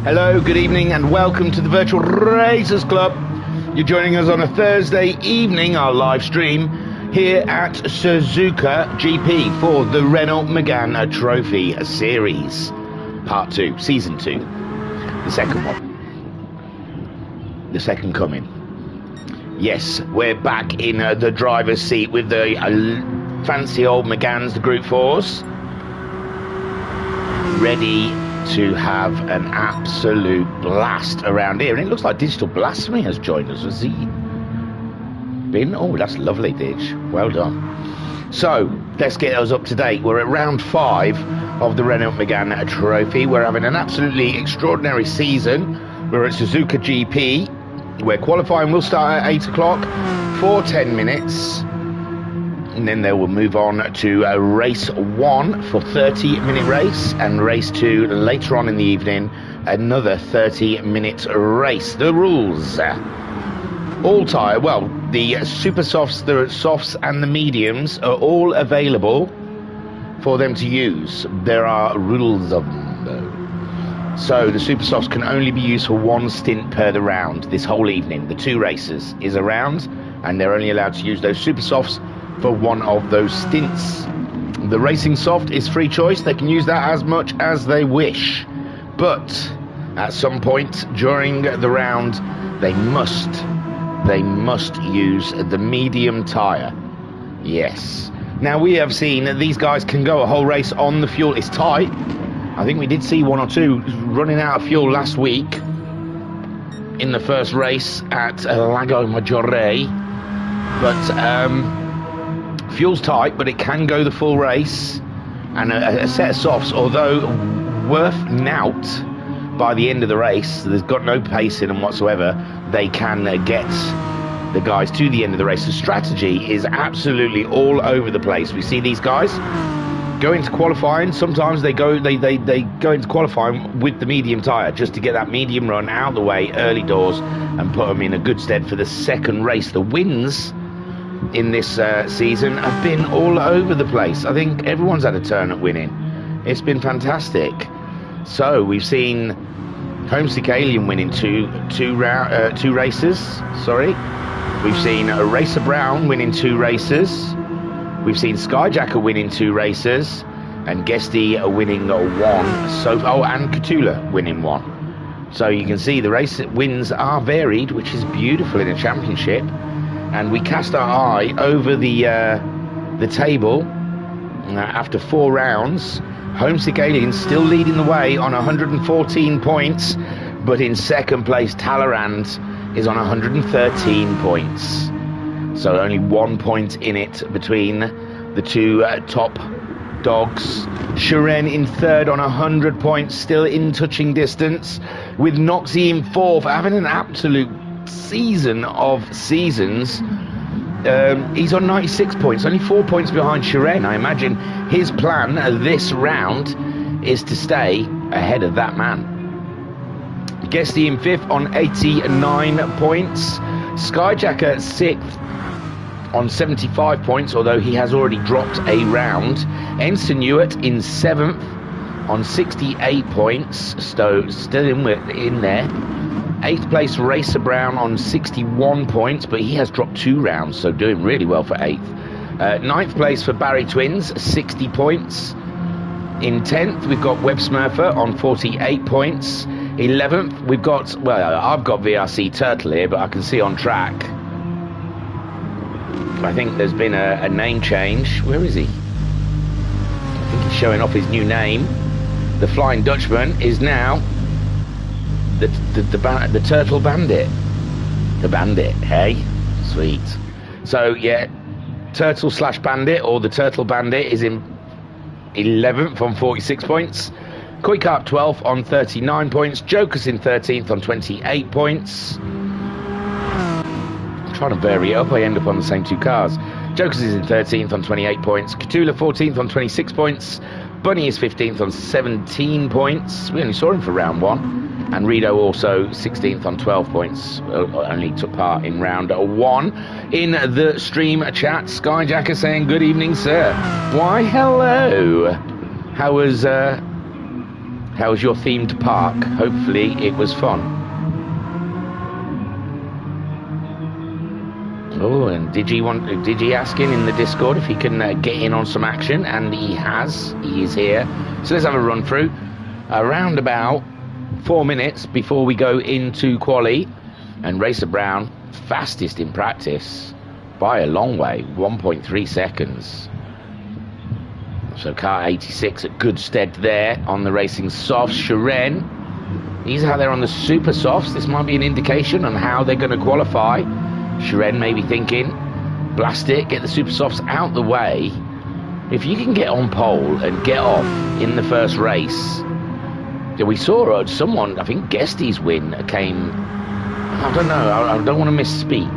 Hello, good evening, and welcome to the Virtual Racers Club. You're joining us on a Thursday evening, our live stream, here at Suzuka GP for the Renault Megane Trophy Series. Part 2, Season 2. The second one. The second coming. Yes, we're back in the driver's seat with the fancy old Meganes, the Group 4s. Ready to have an absolute blast around here. And it looks like Digital Blasphemy has joined us. Has he been? Oh, that's lovely, Dig. Well done. So, let's get us up to date. We're at round 5 of the Renault Megane Trophy. We're having an absolutely extraordinary season. We're at Suzuka GP, where qualifying will start at 8 o'clock for 10 minutes. And then they will move on to race 1 for 30-minute race, and race 2 later on in the evening, another 30-minute race. The rules: all tyre, well, the super softs, the softs and the mediums are all available for them to use. There are rules of them, though. So the super softs can only be used for one stint per the round. This whole evening, the 2 races is a round, and they're only allowed to use those super softs for one of those stints. The racing soft is free choice. They can use that as much as they wish, but at some point during the round they must use the medium tire. Yes, now we have seen that these guys can go a whole race on the fuel. It's tight. I think we did see 1 or 2 running out of fuel last week in the first race at Lago Maggiore, but fuel's tight, but it can go the full race. And a set of softs, although worth nout by the end of the race, there's got no pace in them whatsoever, they can get the guys to the end of the race. The strategy is absolutely all over the place. We see these guys go into qualifying. Sometimes they go into qualifying with the medium tyre just to get that medium run out of the way early doors and put them in a good stead for the second race. The wins in this season have been all over the place. I think everyone's had a turn at winning. It's been fantastic. So we've seen Homesick Alien winning two races. Sorry, we've seen Racer Brown winning 2 races. We've seen Skyjacker winning 2 races, and Guesty winning 1. So and Cthulhu winning 1. So you can see the race wins are varied, which is beautiful in a championship. And we cast our eye over the table after 4 rounds. Homesick Alien still leading the way on 114 points, but in second place Talleyrand is on 113 points. So only 1 point in it between the 2 top dogs. Shiren in third on 100 points, still in touching distance, with Noxie in 4th, having an absolute season of seasons. He's on 96 points, only 4 points behind Shiren. I imagine his plan this round is to stay ahead of that man. Guesty in 5th on 89 points. Skyjacker 6th on 75 points, although he has already dropped a round. Ensign Hewitt in 7th on 68 points, so still in there. 8th place Racer Brown on 61 points, but he has dropped 2 rounds, so doing really well for 8th. 9th place for Barry Twins, 60 points. In 10th, we've got Web Smurfer on 48 points. 11th, we've got, well, I've got VRC Turtle here, but I can see on track, I think there's been a name change. Where is he? I think he's showing off his new name. The Flying Dutchman is now the Turtle Bandit. The Bandit, hey? Sweet. So, yeah, Turtle/Bandit, or the Turtle Bandit, is in 11th on 46 points. Koi Carp 12th on 39 points. Joker's in 13th on 28 points. I'm trying to vary it up, I end up on the same 2 cars. Joker's is in 13th on 28 points. Cthulhu 14th on 26 points. Bunny is 15th on 17 points. We only saw him for round 1. And Rido also 16th on 12 points. Only took part in round 1. In the stream chat, Skyjacker saying, "Good evening, sir." Why, hello. How was How was your themed park? Hopefully it was fun. Oh, and did he asking in the Discord if he can get in on some action? And he has. He is here. So let's have a run through. Around about 4 minutes before we go into quali. And Racer Brown, fastest in practice by a long way, 1.3 seconds. So car 86 at good stead there on the racing softs. Shiren, he's out there on the super softs. This might be an indication on how they're going to qualify. Shiren may be thinking, blast it, get the super softs out the way. If you can get on pole and get off in the first race. We saw someone, I think Guesty's win came, I don't know, I don't want to misspeak,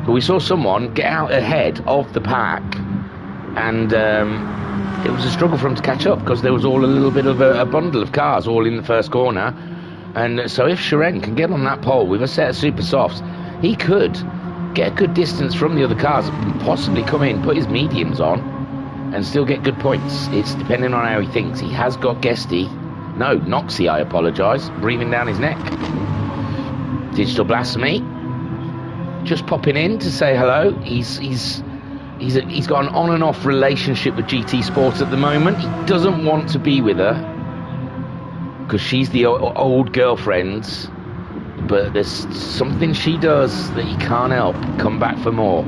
but we saw someone get out ahead of the pack, and it was a struggle for him to catch up because there was all a little bit of a bundle of cars all in the first corner. And so if Shiren can get on that pole with a set of super softs, he could get a good distance from the other cars and possibly come in, put his mediums on and still get good points. It's depending on how he thinks. He has got Guesty, no, Noxie, I apologise, breathing down his neck. Digital Blasphemy just popping in to say hello. He's got an on and off relationship with GT Sport at the moment. He doesn't want to be with her because she's the old girlfriend, but there's something she does that he can't help come back for more.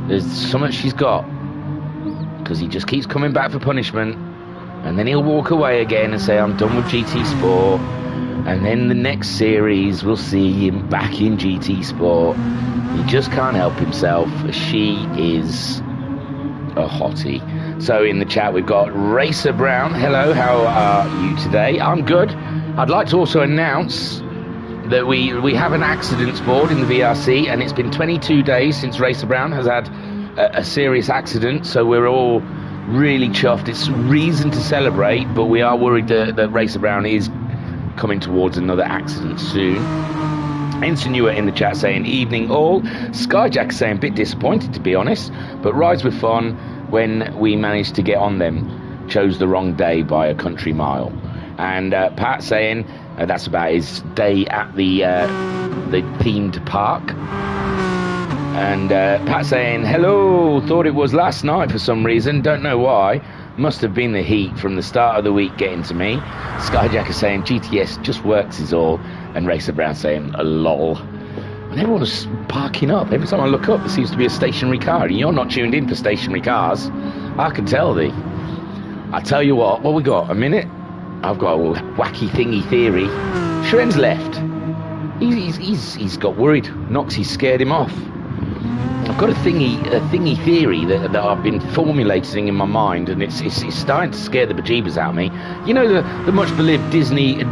There's something she's got, because he just keeps coming back for punishment, and then he'll walk away again and say, I'm done with GT Sport. And then the next series we'll see him back in GT Sport. He just can't help himself. She is a hottie. So in the chat we've got Racer Brown. Hello, how are you today? I'm good. I'd like to also announce that we have an accidents board in the VRC, and it's been 22 days since Racer Brown has had a serious accident, so we're all really chuffed. It's reason to celebrate, but we are worried that Racer Brown is coming towards another accident soon. Insinua in the chat saying evening all. Skyjack saying bit disappointed to be honest, but rides were fun when we managed to get on them. Chose the wrong day by a country mile. And Pat saying that's about his day at the themed park. And Pat saying hello, thought it was last night for some reason, don't know why. Must have been the heat from the start of the week getting to me. Skyjacker saying GTS just works is all. And Racer Brown saying a lol. And everyone's parking up. Every time I look up there seems to be a stationary car, and you're not tuned in for stationary cars. I can tell thee. I tell you what we got? A minute? I've got a wacky thingy theory. Shiren's left. He's got worried. Noxie scared him off. I've got a thingy theory that I've been formulating in my mind, and it's starting to scare the bejeebers out of me. You know the much beloved Disney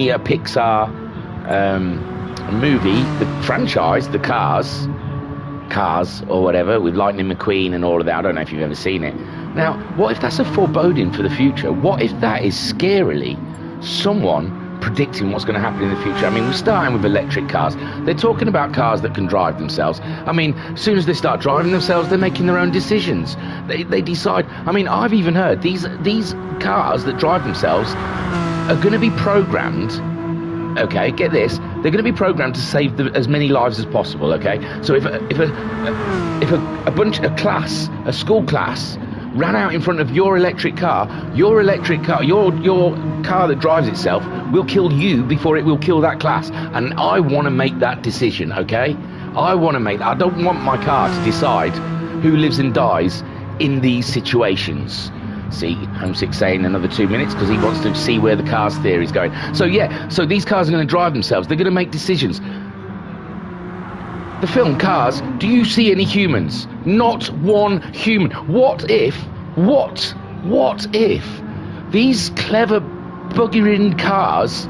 Pixar movie, the franchise, the Cars or whatever, with Lightning McQueen and all of that. I don't know if you've ever seen it. Now, what if that's a foreboding for the future? What if that is scarily someone predicting what's going to happen in the future? I mean, we're starting with electric cars. They're talking about cars that can drive themselves. I mean, as soon as they start driving themselves, they're making their own decisions. They decide. I mean, I've even heard these cars that drive themselves are going to be programmed. Okay, get this. They're going to be programmed to save as many lives as possible. Okay, so if a school class ran out in front of your electric car that drives itself will kill you before it will kill that class. And I want to make that decision, okay? I don't want my car to decide who lives and dies in these situations. See, Homesick saying another 2 minutes because he wants to see where the Cars theory is going. So yeah, so these cars are going to drive themselves. They're going to make decisions. The film Cars, do you see any humans? Not one human. What if these clever buggering cars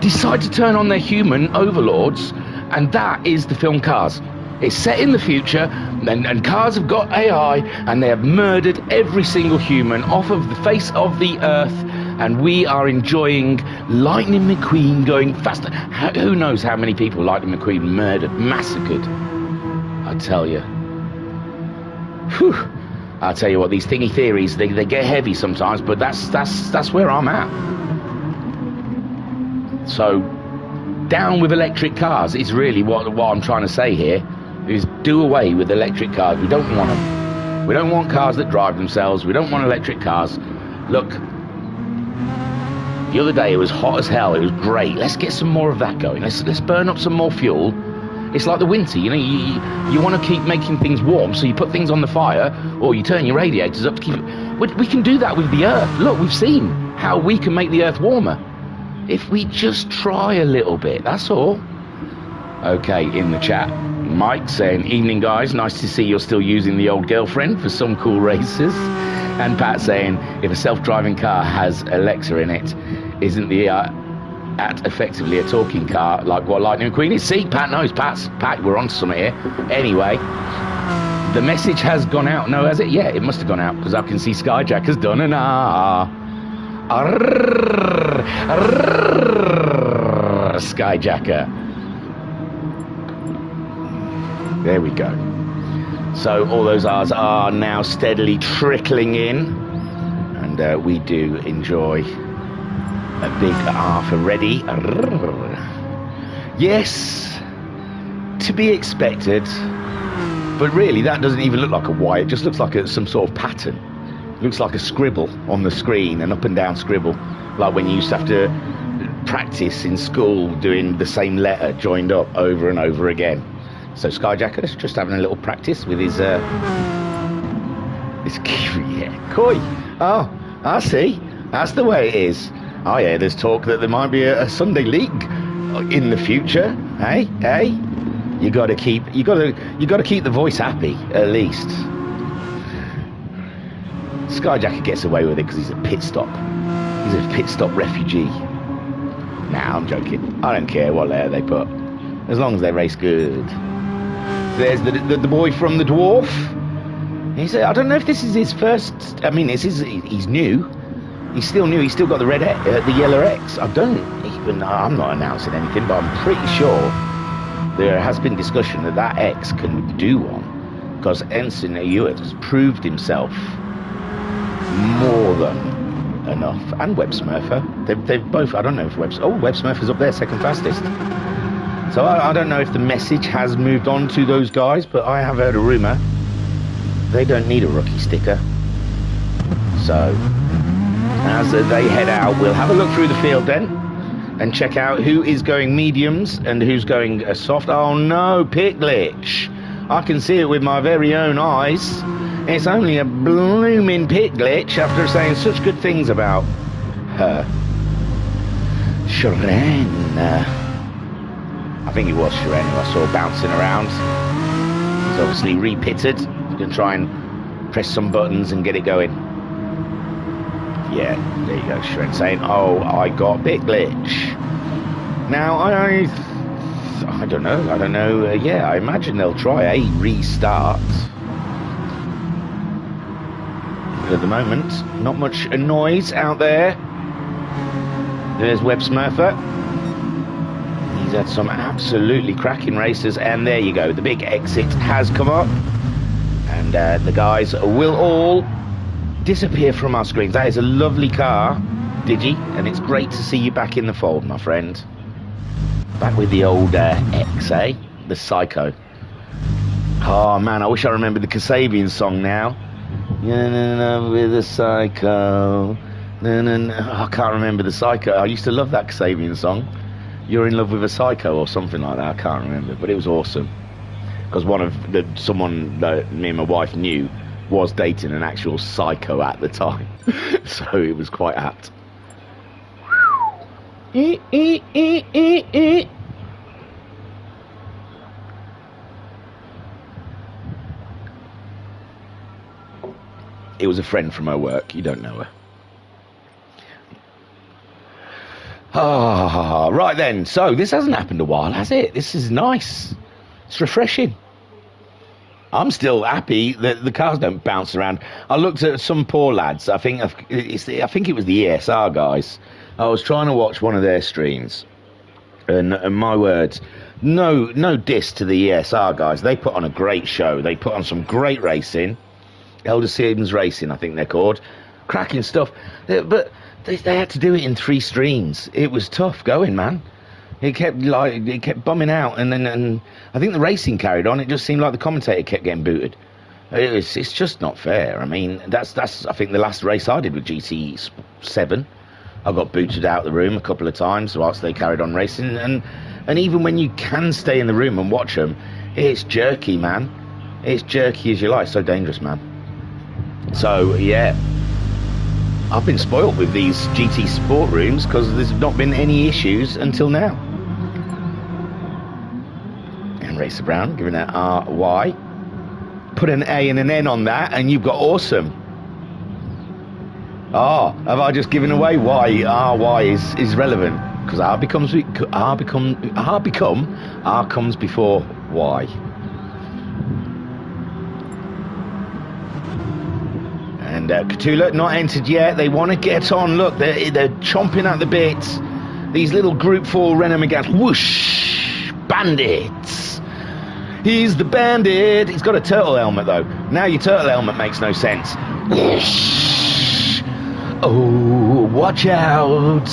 decide to turn on their human overlords? And that is the film Cars. It's set in the future, and cars have got AI, and they have murdered every single human off of the face of the earth, and we are enjoying Lightning McQueen going faster. Who knows how many people Lightning McQueen murdered, massacred. I tell you. Whew. I'll tell you what, these thingy theories, they get heavy sometimes, but that's where I'm at. So, down with electric cars is really what I'm trying to say here, is do away with electric cars. We don't want them. We don't want cars that drive themselves. We don't want electric cars. Look, the other day it was hot as hell. It was great. Let's get some more of that going. Let's burn up some more fuel. It's like the winter, you know, you want to keep making things warm, so you put things on the fire, or you turn your radiators up to keep it. We can do that with the earth. Look, we've seen how we can make the earth warmer. If we just try a little bit, that's all. Okay, in the chat, Mike saying, evening guys, nice to see you're still using the old girlfriend for some cool races. And Pat saying, if a self-driving car has Alexa in it, isn't the at effectively a talking car like what Lightning McQueen is? See, Pat knows. Pat, we're on to something here. Anyway, the message has gone out. No, has it? Yeah, it must have gone out, because I can see Skyjack has done an Skyjacker. There we go. So all those R's are now steadily trickling in, and we do enjoy a big R for ready. Yes, to be expected, but really that doesn't even look like a Y. It just looks like some sort of pattern. It looks like a scribble on the screen, an up and down scribble, like when you used to have to practice in school doing the same letter joined up over and over again. So Skyjacker's just having a little practice with his yeah, koi. Oh, I see. That's the way it is. Oh yeah, there's talk that there might be a Sunday league in the future. Hey, you got to keep the voice happy at least. Skyjacker gets away with it because he's a pit stop. He's a pit stop refugee. Nah, I'm joking. I don't care what letter they put, as long as they race good. There's the boy from the dwarf. He said, I don't know if this is his first. I mean, he's new. He's still new. He's still got the the yellow X. I'm not announcing anything, but I'm pretty sure there has been discussion that X can do one, because Ensign Hewitt has proved himself more than enough. And Web Smurfer. They've both. I don't know if Web Smurfer's up there, second fastest. So I don't know if the message has moved on to those guys, but I have heard a rumour they don't need a rookie sticker. So as they head out, we'll have a look through the field then and check out who is going mediums and who's going soft. Oh no, pit glitch. I can see it with my very own eyes. It's only a blooming pit glitch after saying such good things about her. Sharon. I think it was Sharon who I saw bouncing around. He's obviously repitted. You can try and press some buttons and get it going. Yeah, there you go, Sharon saying, oh, I got pit glitch. Now, I don't know. Yeah, I imagine they'll try a restart. But at the moment, not much noise out there. There's Web Smurfer. He's had some absolutely cracking races, and there you go. The big exit has come up, and the guys will all disappear from our screens. That is a lovely car, Digi, and it's great to see you back in the fold, my friend. Back with the old X, eh? The Psycho. Oh man, I wish I remembered the Kasabian song now. With the Psycho. I can't remember the Psycho. I used to love that Kasabian song. You're in love with a psycho or something like that. I can't remember, but it was awesome. Because someone that me and my wife knew was dating an actual psycho at the time. So it was quite apt. It was a friend from her work. You don't know her. Ah, right then. So this hasn't happened a while, has it? This is nice. It's refreshing. I'm still happy that the cars don't bounce around. I looked at some poor lads. I think it was the ESR guys. I was trying to watch one of their streams, and my words, no diss to the ESR guys. They put on a great show. They put on some great racing, Elder Sims Racing, I think they're called. Cracking stuff. But they had to do it in 3 streams. It was tough going, man. It kept bumming out, and I think the racing carried on. It just seemed like the commentator kept getting booted. It's just not fair. I mean, that's I think the last race I did with GT7, I got booted out of the room a couple of times whilst they carried on racing, and even when you can stay in the room and watch them, it's jerky, man. It's jerky as you like. So dangerous, man. So yeah, I've been spoiled with these GT sport rooms because there's not been any issues until now. And Racer Brown giving that RY. Put an A and an N on that, and you've got awesome. Have I just given away why RY is relevant? Because R comes before Y. And Cthulhu not entered yet. They want to get on. Look, they're chomping at the bit. These little Group 4 Renault Megane. Whoosh! Bandits! He's the bandit. He's got a turtle helmet, though. Now your turtle helmet makes no sense. Whoosh! Oh, watch out.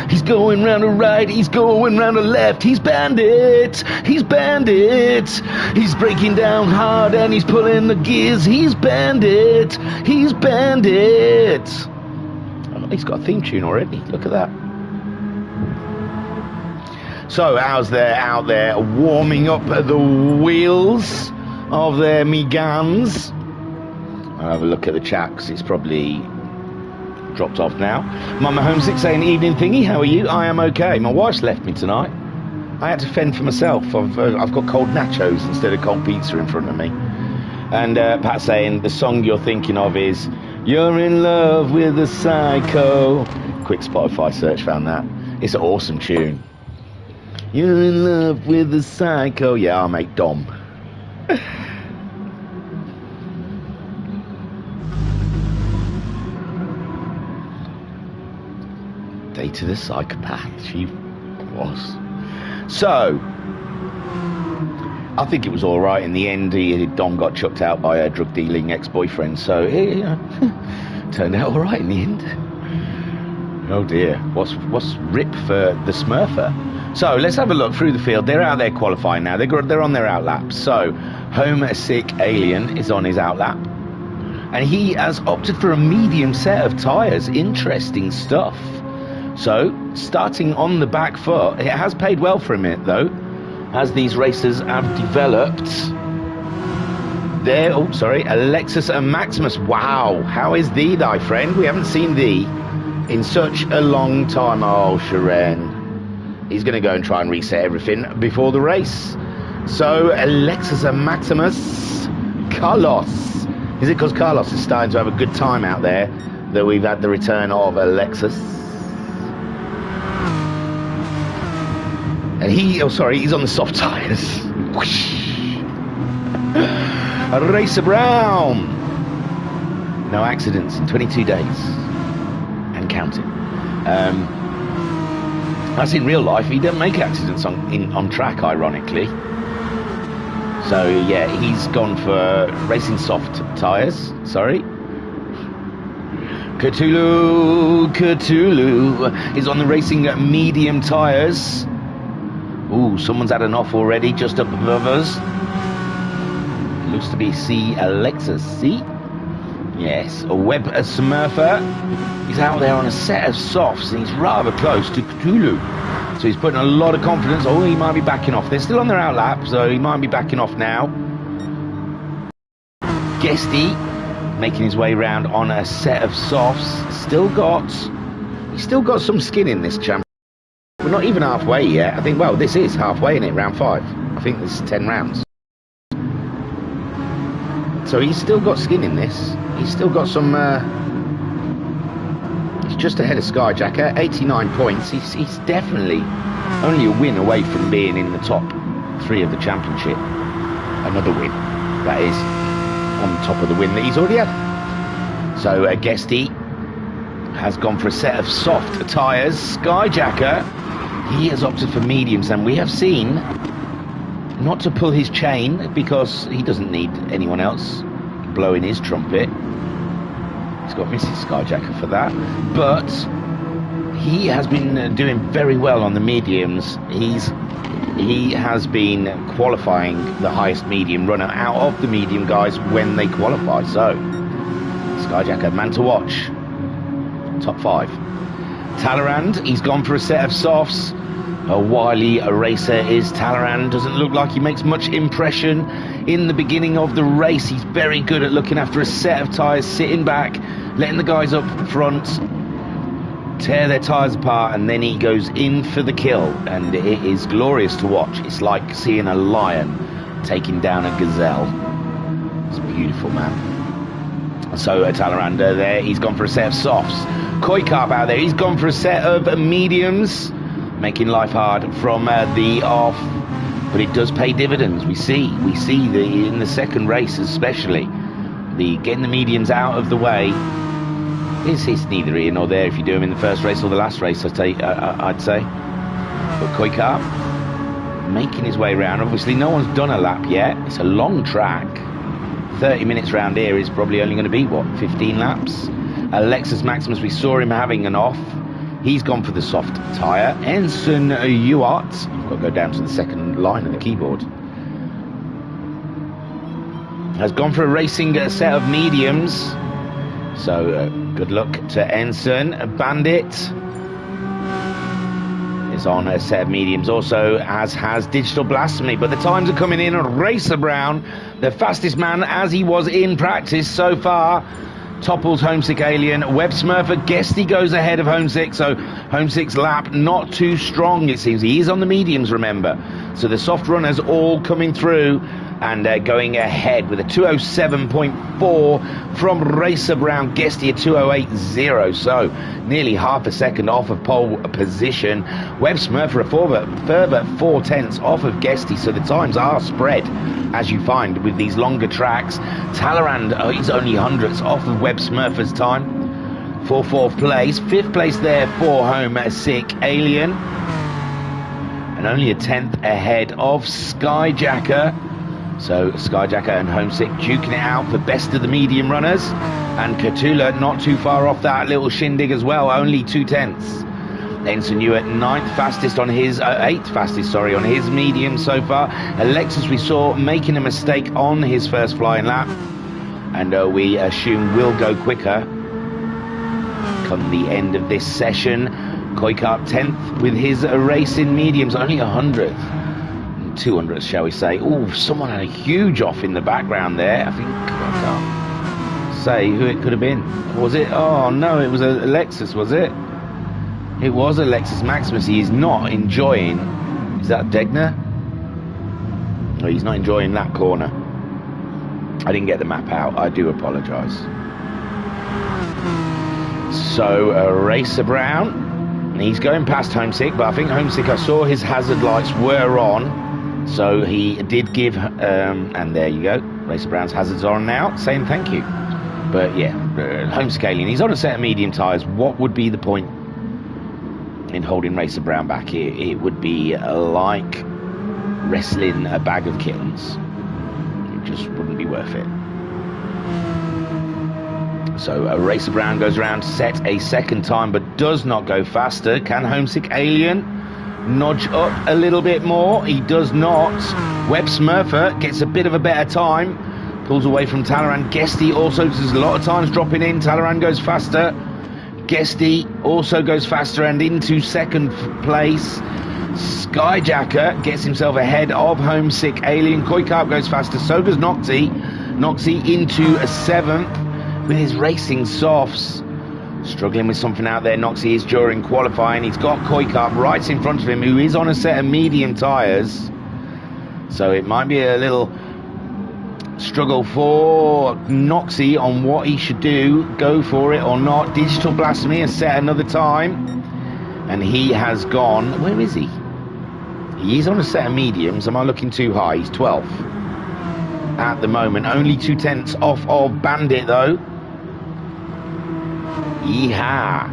He's going round the right. He's going round the left. He's bandit. He's bandit. He's breaking down hard and he's pulling the gears. He's bandit. He's bandit. Oh, he's got a theme tune already. Look at that. So, how's they're out there warming up the wheels of their Meganes? I'll have a look at the chat because it's probably dropped off now. Mama Homesick saying, evening thingy, how are you? I am okay. My wife's left me tonight. I had to fend for myself. I've got cold nachos instead of cold pizza in front of me. And Pat saying, the song you're thinking of is You're in Love with a Psycho. Quick Spotify search, found that. It's an awesome tune. You're in love with a psycho. Yeah, I'll make Dom. Data the psychopath. She was. So, I think it was all right in the end. Dom got chucked out by a drug dealing ex-boyfriend. So, turned out all right in the end. Oh dear. What's rip for the Smurfer? So let's have a look through the field. They're out there qualifying now. They're on their outlap. So Homesick Alien is on his outlap, and he has opted for a medium set of tyres. Interesting stuff. So starting on the back foot, it has paid well for a minute though, as these racers have developed. There, Alexis and Maximus. Wow, how is thee, thy friend? We haven't seen thee in such a long time. Oh, Sharon. He's going to go and try and reset everything before the race. So, Alexis and Maximus. Carlos. Is it because Carlos is starting to have a good time out there that we've had the return of Alexis? And he's on the soft tyres. Racer Brown. No accidents in 22 days. And counting. That's in real life. He doesn't make accidents on track, ironically. So yeah, he's gone for racing soft tyres. Sorry. Cthulhu is on the racing medium tyres. Ooh, someone's had an off already, just up above us. Looks to be C. Alexis. See? Yes, a Web Smurfer. He's out there on a set of softs and he's rather close to Cthulhu. So he's putting a lot of confidence. Oh, he might be backing off. They're still on their outlap, so he might be backing off now. Guesty making his way round on a set of softs. He's still got some skin in this champ. We're not even halfway yet. I think, well, this is halfway in it, round 5. I think this is 10 rounds. So he's still got skin in this. He's still got some... he's just ahead of Skyjacker, 89 points. He's definitely only a win away from being in the top 3 of the championship. Another win, that is, on top of the win that he's already had. So Guesty has gone for a set of soft tyres. Skyjacker, he has opted for mediums, and we have seen not to pull his chain because he doesn't need anyone else blowing his trumpet. He's got Mrs. Skyjacker for that. But he has been doing very well on the mediums. He has been qualifying the highest medium runner out of the medium guys when they qualify. So, Skyjacker, man to watch. Top 5. Talleyrand, he's gone for a set of softs. A wily racer is Talleyrand. Doesn't look like he makes much impression in the beginning of the race. He's very good at looking after a set of tyres, sitting back, letting the guys up front tear their tyres apart, and then he goes in for the kill, and it is glorious to watch. It's like seeing a lion taking down a gazelle. It's beautiful, man. So Talleyrand there, he's gone for a set of softs. Koikarp out there, he's gone for a set of mediums, making life hard from the off, but it does pay dividends. We see in the second race especially, the getting the mediums out of the way. It's neither here nor there if you do them in the first race or the last race, I'd say. But Koikarp making his way around. Obviously, no one's done a lap yet. It's a long track. 30 minutes round here is probably only going to be, what, 15 laps? Lexus Maximus, we saw him having an off. He's gone for the soft tyre. Ensign Ewart, I've got to go down to the second line of the keyboard, has gone for a racing set of mediums. So good luck to Ensign. Bandit is on a set of mediums also, as has Digital Blasphemy. But the times are coming in. Racer Brown, the fastest man as he was in practice so far, topples Homesick Alien. Web Smurfer, Guesty goes ahead of Homesick. So Homesick's lap not too strong, it seems. He is on the mediums, remember. So the soft runners all coming through and going ahead with a 207.4 from Racer Brown. Guesty a 208.0, so nearly half a second off of pole position. Web Smurfer a further 4/10 off of Guesty, so the times are spread, as you find with these longer tracks. Talleyrand, he's only hundredths off of Web Smurfer's time for 4th place. 5th place there for Homesick Alien, and only a 10th ahead of Skyjacker. So Skyjacker and Homesick duking it out for best of the medium runners, and Cthulhu not too far off that little shindig as well, only 2/10. Ensign Ewart 9th fastest on his 8th fastest on his medium so far. Alexis we saw making a mistake on his first flying lap, and we assume will go quicker come the end of this session. Koikarp 10th with his racing mediums, only 100th. 200th, shall we say. Oh, someone had a huge off in the background there. I think I can't say who it could have been. Was it? Oh no, it was a Lexus, was it? It was a Lexus Maximus. He is not enjoying. Is that Degner? No, he's not enjoying that corner. I didn't get the map out. I do apologise. So Racer Brown, he's going past Homesick, but I think Homesick, I saw his hazard lights were on. So he did give, and there you go, Racer Brown's hazards are on now, saying thank you. But yeah, Homesick Alien, he's on a set of medium tyres. What would be the point in holding Racer Brown back? It would be like wrestling a bag of kittens. It just wouldn't be worth it. So Racer Brown goes around to set a second time, but does not go faster. Can Homesick Alien nudge up a little bit more? He does not. Web Smurfer gets a bit of a better time, pulls away from Talleyrand. Guesty also does a lot of times dropping in. Talleyrand goes faster. Guesty also goes faster and into second place. Skyjacker gets himself ahead of Homesick Alien. Koikarp goes faster, so does Noxy. Noxy into a 7th with his racing softs. Struggling with something out there, Noxy is during qualifying. He's got Koikarp right in front of him, who is on a set of medium tyres. So it might be a little struggle for Noxy on what he should do, go for it or not. Digital Blasphemy has set another time, and he has gone, where is he? He is on a set of mediums. Am I looking too high? He's 12th at the moment, only 2/10 off of Bandit though. Yeehaw.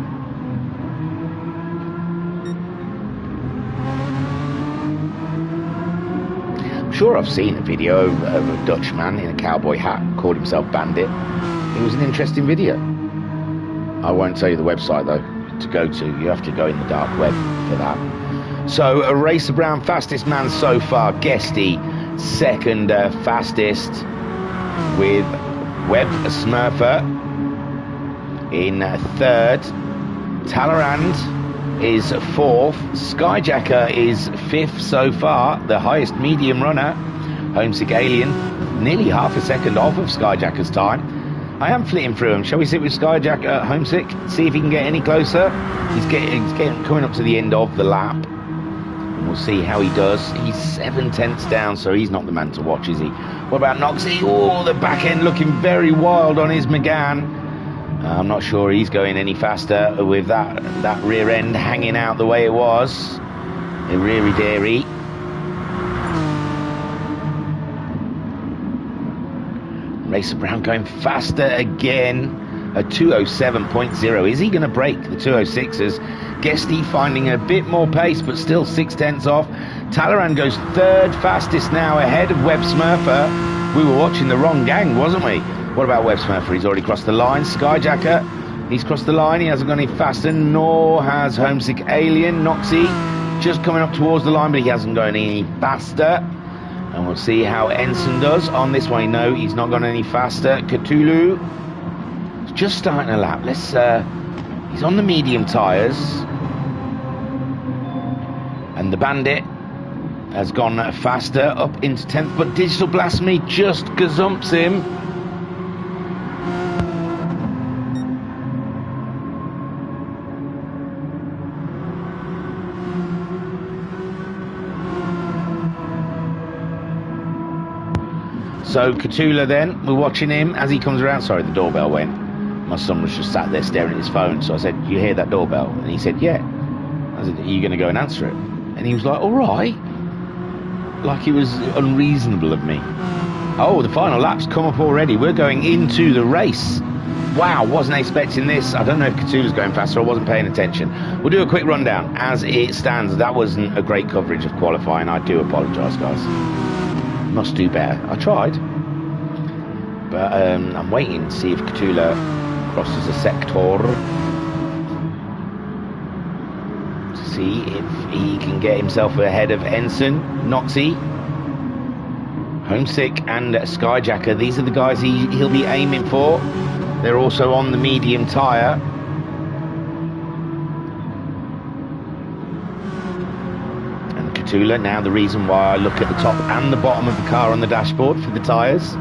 I'm sure I've seen a video of a Dutchman in a cowboy hat called himself Bandit. It was an interesting video. I won't tell you the website though to go to. You have to go in the dark web for that. So a Racer Brown fastest man so far. Guesty second fastest, with Webb Smurfer in third. Talleyrand is fourth. Skyjacker is fifth so far, the highest medium runner. Homesick Alien nearly half a second off of Skyjacker's time. I am flitting through him. Shall we sit with Skyjacker Homesick, see if he can get any closer? He's getting coming up to the end of the lap, and we'll see how he does. He's 7/10 down, so he's not the man to watch, is he? What about Noxie? Oh, the back end looking very wild on his Megane. I'm not sure he's going any faster with that rear end hanging out the way it was. A reary dairy. Racer Brown going faster again. A 207.0. Is he going to break the 206s? Guesty finding a bit more pace, but still 6/10 off. Talleyrand goes third fastest now, ahead of Webb Smurfer. We were watching the wrong gang, wasn't we? What about Webb Smurfer? He's already crossed the line. Skyjacker, he's crossed the line. He hasn't gone any faster, nor has Homesick Alien. Noxie just coming up towards the line, but he hasn't gone any faster. And we'll see how Ensign does on this one. No, he's not gone any faster. Cthulhu is just starting a lap. Let's. He's on the medium tyres, and the Bandit has gone faster up into 10th. But Digital Blasphemy just gazumps him. So Cthulhu then, we're watching him as he comes around. Sorry, the doorbell went. My son was just sat there staring at his phone, so I said, "You hear that doorbell?" And he said, "Yeah." I said, "Are you going to go and answer it?" And he was like, "All right." Like he was unreasonable of me. Oh, the final lap's come up already. We're going into the race. Wow, wasn't expecting this. I don't know if Cthulhu's going faster. I wasn't paying attention. We'll do a quick rundown as it stands. That wasn't a great coverage of qualifying. I do apologise, guys. Must do better. I tried, but I'm waiting to see if Cthulhu crosses a sector to see if he can get himself ahead of Ensign, Noxie, Homesick, and Skyjacker. These are the guys he'll be aiming for. They're also on the medium tyre. Now the reason why I look at the top and the bottom of the car on the dashboard for the tyres,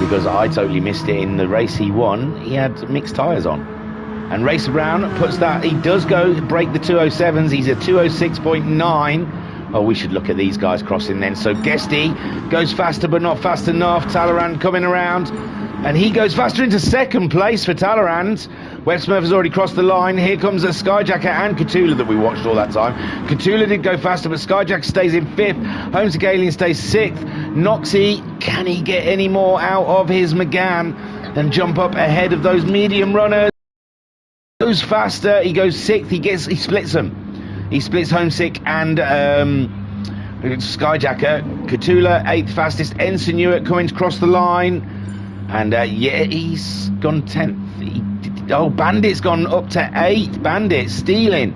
because I totally missed it in the race he won. He had mixed tyres on, and Racer Brown puts that, he does go break the 207s. He's a 206.9. Oh, we should look at these guys crossing then. So Guesty goes faster but not fast enough. Talleyrand coming around, and he goes faster into second place for Talleyrand. Webb Smurf has already crossed the line. Here comes a Skyjacker and Cthulhu that we watched all that time. Cthulhu did go faster, but Skyjacker stays in 5th. Homesick Alien stays 6th. Noxie, can he get any more out of his Megane and jump up ahead of those medium runners? Goes faster, he goes 6th, he splits them. He splits Homesick and Skyjacker. Cthulhu, 8th fastest. Ensign Newitt coming to cross the line. And yeah, he's gone 10th. Bandit's gone up to 8th. Bandit stealing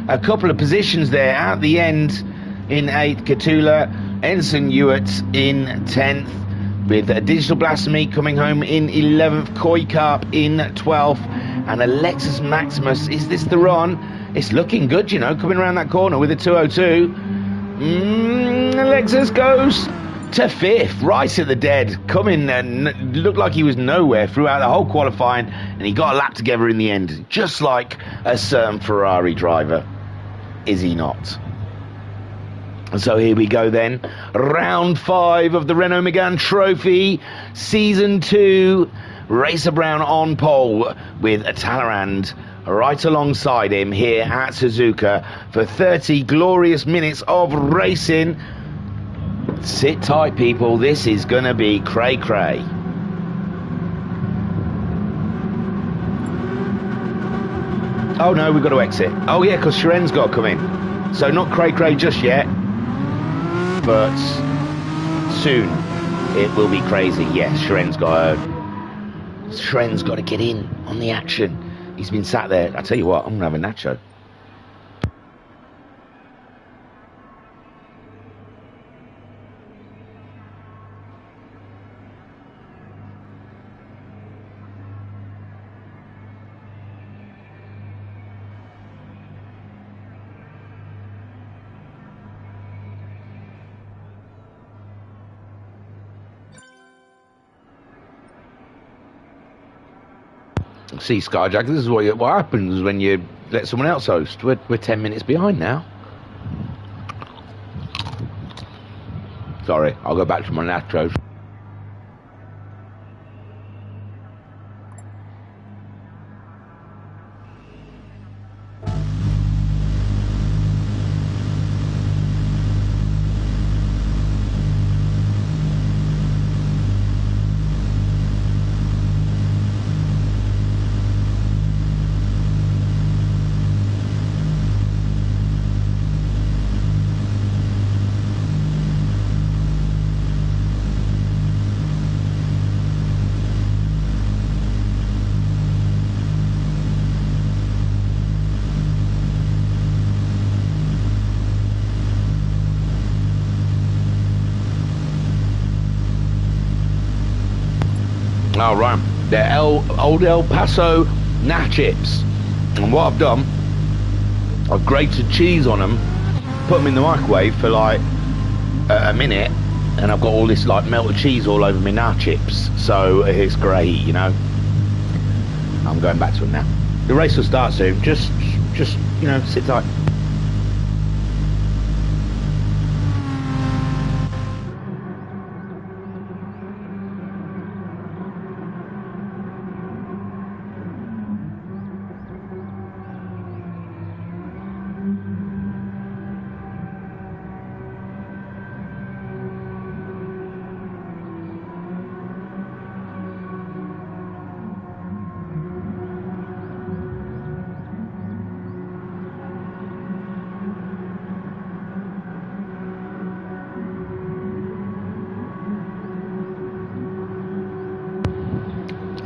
a couple of positions there at the end in 8th. Cthulhu, Ensign Newitt in 10th, with Digital Blasphemy coming home in 11th. Koi Carp in 12th, and Alexis Maximus. Is this the run? It's looking good, you know, coming around that corner with a 202. Alexis goes to 5th, right at the dead, coming and looked like he was nowhere throughout the whole qualifying, and he got a lap together in the end, just like a certain Ferrari driver, is he not? So here we go then, round 5 of the Renault Megane Trophy, Season 2, Racer Brown on pole with Talleyrand right alongside him here at Suzuka for 30 glorious minutes of racing. Sit tight, people. This is going to be cray-cray. Oh, no, we've got to exit. Oh, yeah, because Sharen's got to come in. So not cray-cray just yet. But soon it will be crazy. Yes, Sren's got to get in on the action. He's been sat there. I tell you what, I'm gonna have a nacho. See, Skyjack, this is what happens when you let someone else host. We're 10 minutes behind now. Sorry, I'll go back to my nachos. Oh, right. They're old El Paso Nah chips. And what I've done, I've grated cheese on them, put them in the microwave for like a minute, and I've got all this like melted cheese all over my Nah chips. So it's great, you know. I'm going back to them now. The race will start soon. Just you know, sit tight.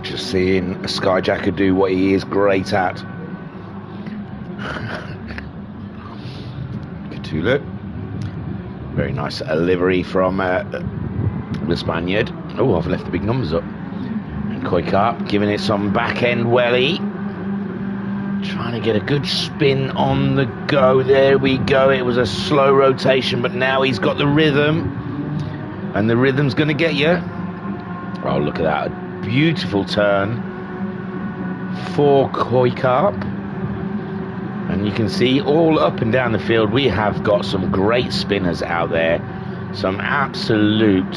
Just seeing a Skyjacker do what he is great at. Look, very nice livery from the Spaniard. Oh, I've left the big numbers up. And Koikap giving it some back end welly, trying to get a good spin on the go. There we go. It was a slow rotation, but now he's got the rhythm, and the rhythm's going to get you. Oh, look at that. A beautiful turn for Koikap. And you can see all up and down the field, we have got some great spinners out there. Some absolute...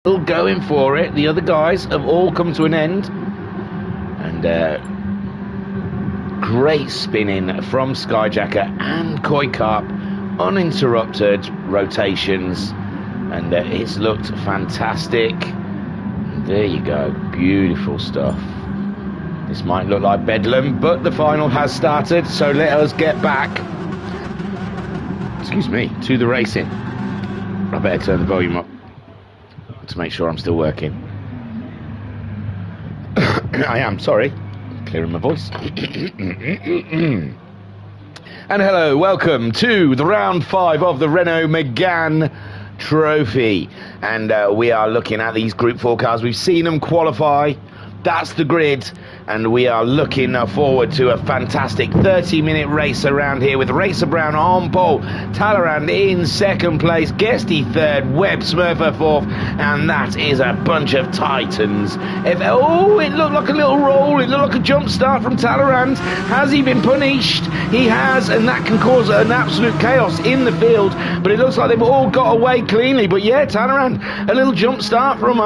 Still going for it. The other guys have all come to an end. And great spinning from Skyjacker and Koikap. Uninterrupted rotations. And it's looked fantastic. There you go. Beautiful stuff. This might look like bedlam, but the final has started, so let us get back, excuse me, to the racing. I better turn the volume up to make sure I'm still working. I am, sorry, clearing my voice. And hello, welcome to the round 5 of the Renault Megane Trophy. And we are looking at these Group 4 cars. We've seen them qualify. That's the grid, and we are looking forward to a fantastic 30-minute race around here with Racer Brown on pole, Talleyrand in second place, Guesty third, Webb Smurfer fourth, and that is a bunch of titans. Oh, it looked like a little roll, it looked like a jump start from Talleyrand. Has he been punished? He has, and that can cause an absolute chaos in the field, but it looks like they've all got away cleanly. But yeah, Talleyrand, a little jump start from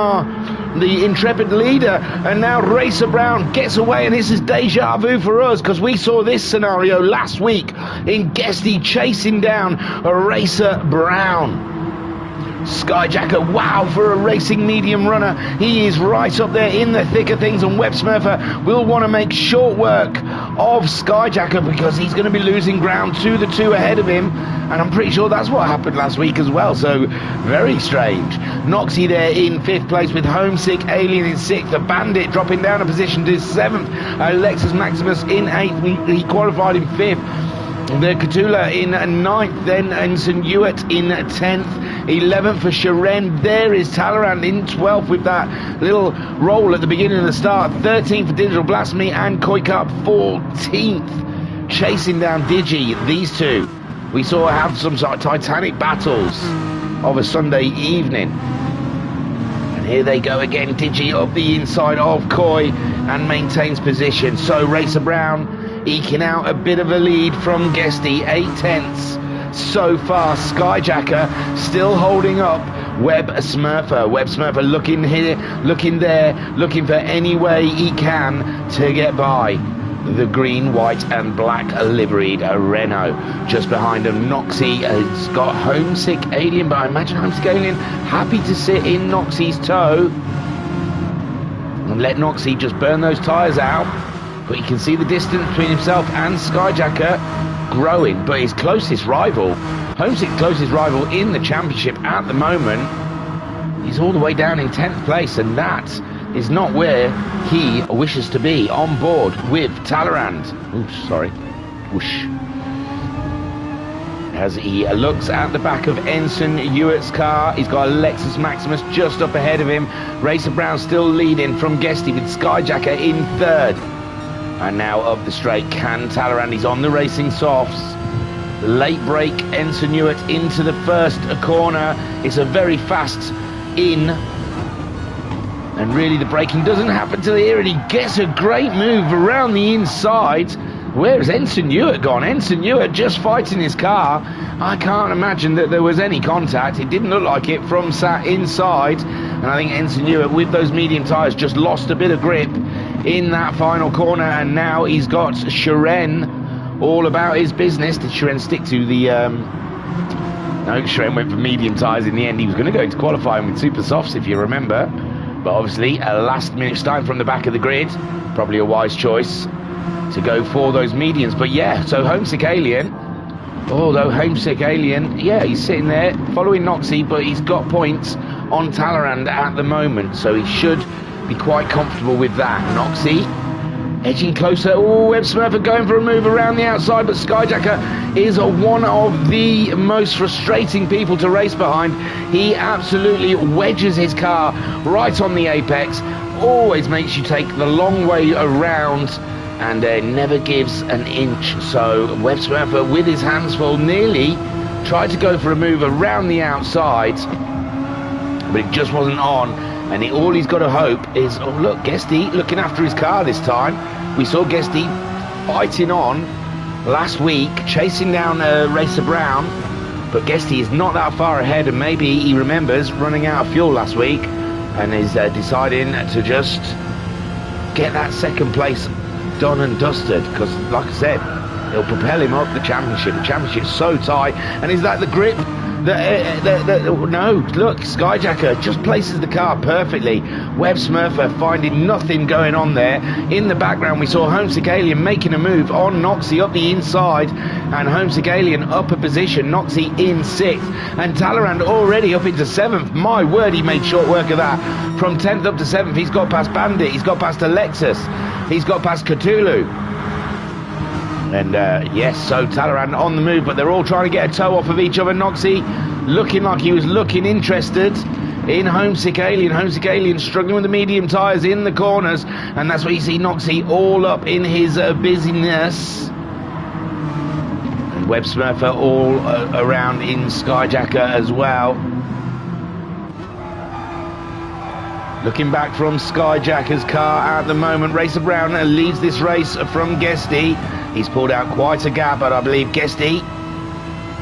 the intrepid leader, and now Racer Brown gets away, and this is deja vu for us because we saw this scenario last week in Guesty chasing down a Racer Brown. Skyjacker, wow, for a racing medium runner. He is right up there in the thick of things, and Web Smurfer will want to make short work of Skyjacker because he's going to be losing ground to the two ahead of him, and I'm pretty sure that's what happened last week as well, so very strange. Noxie there in 5th place with Homesick Alien in 6th, the Bandit dropping down a position to 7th, Lexus Maximus in 8th, he qualified in 5th. The Cthulhu in 9th, then Ensign Hewitt in 10th, 11th for Sharen. There is Talleyrand in 12th with that little roll at the beginning of the start. 13th for Digital Blasphemy, and Koikap 14th, chasing down Digi. These two we saw have some sort of titanic battles of a Sunday evening. And here they go again, Digi up the inside of Koi and maintains position. So Racer Brown eking out a bit of a lead from Guesty, 8/10 so far. Skyjacker still holding up Web Smurfer. Web Smurfer looking here, looking there, looking for any way he can to get by the green, white and black liveried Renault. Just behind him, Noxie has got Homesick Alien, but I imagine Homesick Alien happy to sit in Noxie's toe and let Noxie just burn those tyres out. But you can see the distance between himself and Skyjacker growing. But his closest rival, Homesick's closest rival in the championship at the moment, he's all the way down in 10th place, and that is not where he wishes to be, on board with Talleyrand. Oops, sorry. Whoosh. As he looks at the back of Ensign Hewitt's car, he's got a Lexus Maximus just up ahead of him. Racer Brown still leading from Guesty with Skyjacker in 3rd. And now up the straight, can Talleyrand, he's on the racing softs. Late break, Ensign Hewitt into the first corner. It's a very fast in. And really the braking doesn't happen till here, and he gets a great move around the inside. Where's Ensign Hewitt gone? Ensign Hewitt just fighting his car. I can't imagine that there was any contact. It didn't look like it from sat inside. And I think Ensign Hewitt, with those medium tyres, just lost a bit of grip in that final corner, and now he's got Sharen all about his business. Did Sharen stick to the no, Sharen went for medium tyres in the end. He was going to go into qualifying with super softs, if you remember, but obviously a last minute time from the back of the grid, probably a wise choice to go for those mediums. But yeah, so Homesick Alien, although Homesick Alien, yeah, he's sitting there following Noxie, but he's got points on Talleyrand at the moment, so he should be quite comfortable with that. Noxie edging closer. Oh, Web Smurfer going for a move around the outside, but Skyjacker is one of the most frustrating people to race behind. He absolutely wedges his car right on the apex, always makes you take the long way around, and never gives an inch. So Web Smurfer, with his hands full, nearly tried to go for a move around the outside, but it just wasn't on. And all he's got to hope is, oh look, Guesty looking after his car this time. We saw Guesty fighting on last week, chasing down Racer Brown, but Guesty is not that far ahead, and maybe he remembers running out of fuel last week and is deciding to just get that second place done and dusted, because like I said, it'll propel him up the championship. The championship's so tight, and is that the grip? No, look, Skyjacker just places the car perfectly. Web Smurfer finding nothing going on there. In the background we saw Homesick Alien making a move on Noxie up the inside, and Homesick Alien up a position, Noxie in 6th, and Talleyrand already up into 7th. My word, he made short work of that. From 10th up to 7th, he's got past Bandit, he's got past Alexis, he's got past Cthulhu. And yes, so Talleyrand on the move, but they're all trying to get a toe off of each other. Noxie looking like he was looking interested in Homesick Alien. Homesick Alien struggling with the medium tyres in the corners, and that's where you see Noxie all up in his busyness. And Web Smurfer all around in Skyjacker as well. Looking back from Skyjacker's car at the moment, Racer Brown leads this race from Guesty. He's pulled out quite a gap, but I believe Guesty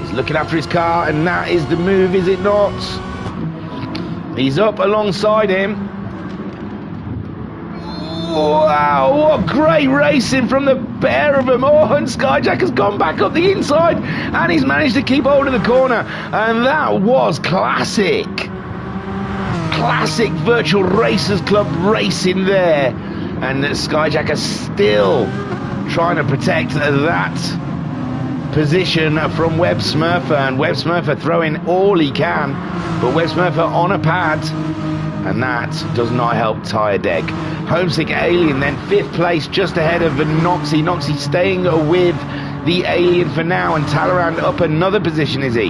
is looking after his car, and that is the move, is it not? He's up alongside him. Wow, what great racing from the pair of them. Oh, and Skyjack has gone back up the inside and he's managed to keep hold of the corner. And that was classic. Classic Virtual Racers Club racing there. And Skyjack is still trying to protect that position from Web Smurfer. And Web Smurfer throwing all he can. But Web Smurfer on a pad. And that does not help Tyre Deck. Homesick Alien then 5th place, just ahead of Noxie. Noxie staying with the Alien for now, and Talleyrand up another position, is he?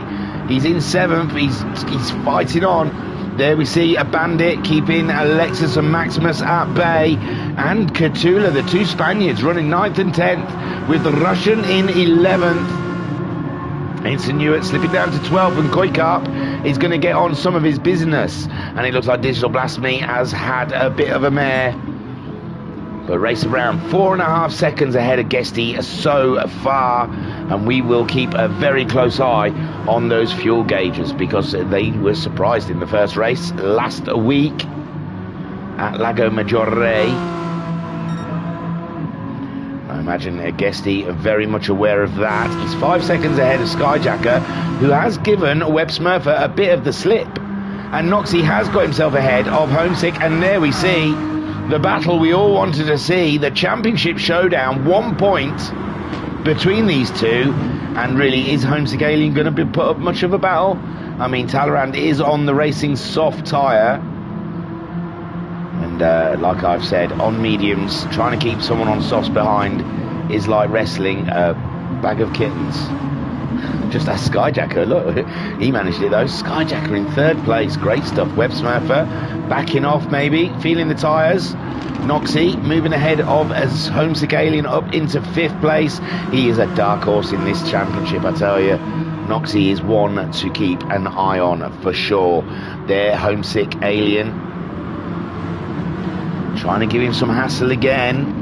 He's in 7th, he's fighting on. There we see a Bandit keeping Alexis and Maximus at bay, and Cthulhu, the 2 Spaniards, running 9th and 10th, with the Russian in 11th. Insinuate slipping down to 12th, and Koikarp is going to get on some of his business. And it looks like Digital Blasphemy has had a bit of a mare. But race around 4.5 seconds ahead of Guesty so far. And we will keep a very close eye on those fuel gauges, because they were surprised in the first race last week at Lago Maggiore. I imagine Guesty very much aware of that. He's 5 seconds ahead of Skyjacker, who has given Web Smurfer a bit of the slip. And Noxie has got himself ahead of Homesick, and there we see the battle we all wanted to see, the championship showdown, 1 point between these two. And really, is Homesick Alien going to put up much of a battle? I mean, Talleyrand is on the racing soft tyre. And like I've said, on mediums, trying to keep someone on softs behind is like wrestling a bag of kittens. Just ask Skyjacker. Look, he managed it though. Skyjacker in 3rd place. Great stuff. Web Smurfer backing off, maybe feeling the tyres. Noxie moving ahead of as Homesick Alien up into 5th place. He is a dark horse in this championship, I tell you. Noxie is one to keep an eye on for sure. There, Homesick Alien trying to give him some hassle again.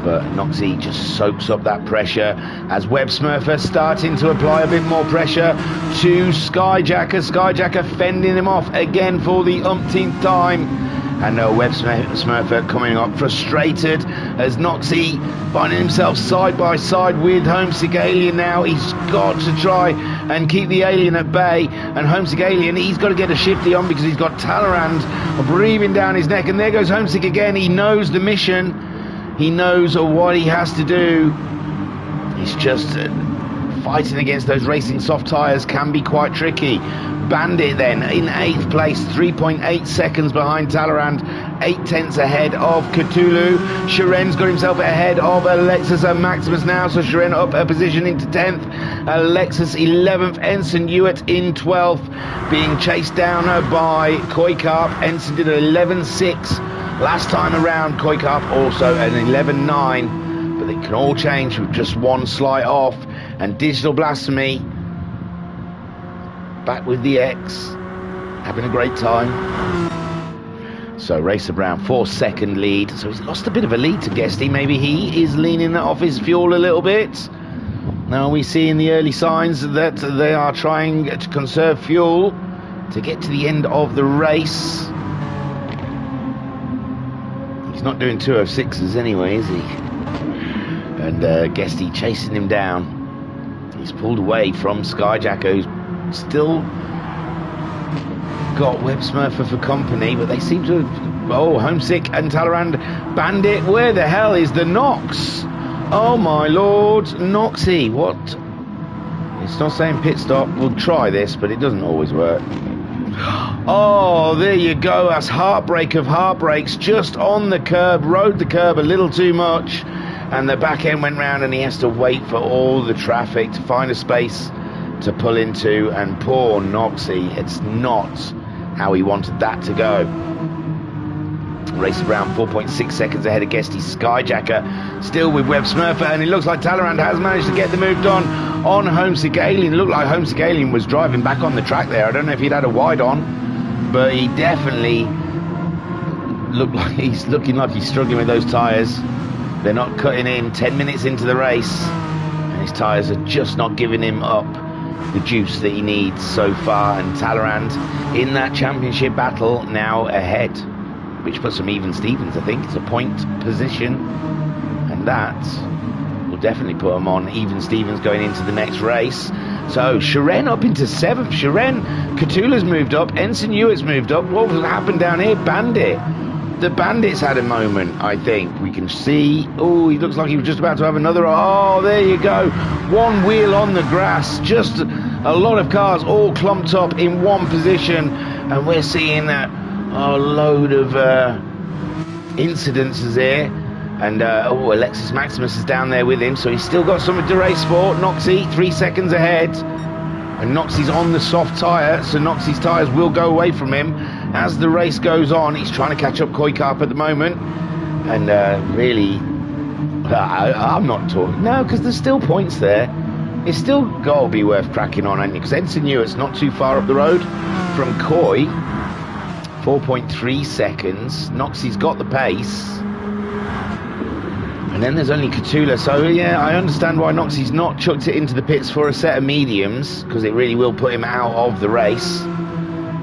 But Noxie just soaks up that pressure as Web Smurfer starting to apply a bit more pressure to Skyjacker. Skyjacker fending him off again for the umpteenth time. And Web Smurfer coming up frustrated as Noxie finding himself side by side with Homesick Alien now. He's got to try and keep the Alien at bay. And Homesick Alien, he's got to get a shifty on because he's got Talleyrand breathing down his neck. And there goes Homesick again. He knows the mission. He knows what he has to do. He's just fighting against those racing soft tyres can be quite tricky. Bandit then in 8th place, 3.8 seconds behind Talleyrand, 8/10 ahead of Cthulhu. Sharen's got himself ahead of Alexis and Maximus now, so Sharen up a position into 10th. Alexis 11th, Ensign Hewitt in 12th, being chased down by Koikarp. Ensign did an 11.6 last time around. Koikarp also an 11.9, but they can all change with just one slight off. And Digital Blasphemy back with the X, having a great time. So Racer Brown 4-second lead, so he's lost a bit of a lead to Guesty. Maybe he is leaning off his fuel a little bit. Now we see in the early signs that they are trying to conserve fuel to get to the end of the race. He's not doing 206s anyway, is he? And Guesty chasing him down. He's pulled away from Skyjacker, who's still got Web Smurfer for company, but they seem to have... Oh, Homesick and Talleyrand. Bandit, where the hell is the Nox? Oh my lord, Noxie, what? It's not saying pit stop. We'll try this, but it doesn't always work. Oh, there you go. That's heartbreak of heartbreaks. Just on the curb, rode the curb a little too much, and the back end went round, and he has to wait for all the traffic to find a space to pull into. And poor Noxie, it's not how he wanted that to go. Race around 4.6 seconds ahead of Guesty. Skyjacker still with Web Smurfer, and it looks like Talleyrand has managed to get the move done on Homesick Alien. It looked like Homesick Alien was driving back on the track there. I don't know if he'd had a wide on, but he definitely looked like he's looking like he's struggling with those tyres. They're not cutting in 10 minutes into the race, and his tyres are just not giving him up the juice that he needs so far. And Talleyrand in that championship battle now ahead. which puts them even Stevens, I think. It's a point position, and that will definitely put them on even Stevens going into the next race. So Shiren up into 7th. Shiren, Catula's moved up, Ensign Hewitt's moved up. What will happen down here? Bandit. The Bandit's had a moment, I think. We can see. Oh, he looks like he was just about to have another. Oh, there you go. One wheel on the grass. Just a lot of cars all clumped up in one position. And we're seeing a load of incidences here. And, Alexis Maximus is down there with him. So he's still got something to race for. Noxie, 3 seconds ahead. And Noxie's on the soft tyre. So Noxie's tyres will go away from him. As the race goes on, he's trying to catch up Koikarp at the moment. And really, I'm not talking. No, because there's still points there. It's still got to be worth cracking on, ain't it? Because Ensign Hewitt's not too far up the road from Coy. 4.3 seconds. Noxie's got the pace. And then there's only Catula. So, yeah, I understand why Noxie's not chucked it into the pits for a set of mediums. Because it really will put him out of the race.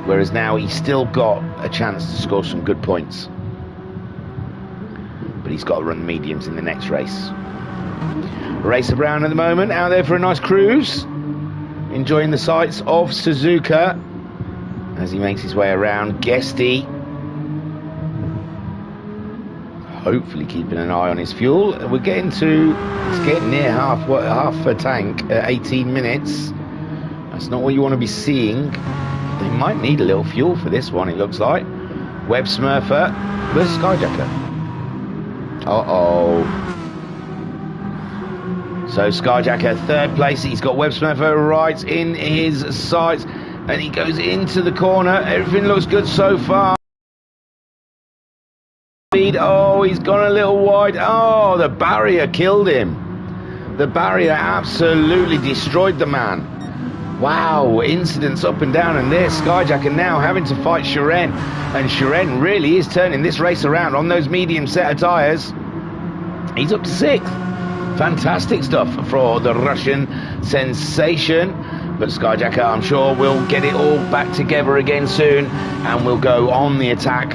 Whereas now he's still got a chance to score some good points. But he's got to run mediums in the next race. Racer Brown at the moment, out there for a nice cruise. Enjoying the sights of Suzuka. As he makes his way around. Guesty. Hopefully keeping an eye on his fuel. We're getting to... It's getting near half a tank at 18 minutes. That's not what you want to be seeing. They might need a little fuel for this one, it looks like. Web Smurfer. Where's Skyjacker? Uh-oh. So Skyjacker, 3rd place. He's got Web Smurfer right in his sights. And he goes into the corner. Everything looks good so far. Oh, he's gone a little wide. Oh, the barrier killed him. The barrier absolutely destroyed the man. Wow, incidents up and down, and there's Skyjacker now having to fight Shiren. And Shiren really is turning this race around on those medium set of tyres. He's up to 6th. Fantastic stuff for the Russian sensation. But Skyjacker, I'm sure, will get it all back together again soon. And we'll go on the attack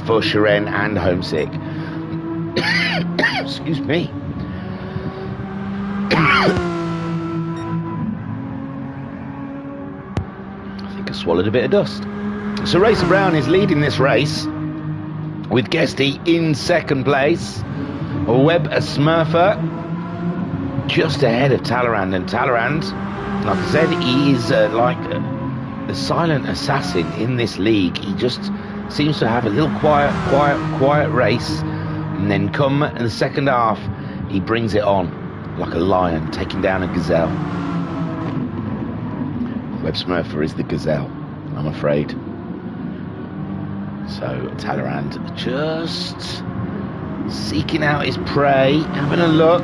for Shiren and Homesick. Excuse me. I swallowed a bit of dust. So Racer Brown is leading this race with Guesty in 2nd place. Webb Smurfer just ahead of Talleyrand, and Talleyrand, like I said, he is like the silent assassin in this league. He just seems to have a little quiet race, and then come in the second half he brings it on like a lion taking down a gazelle. Web Smurfer is the gazelle, I'm afraid. So Talleyrand just seeking out his prey, having a look,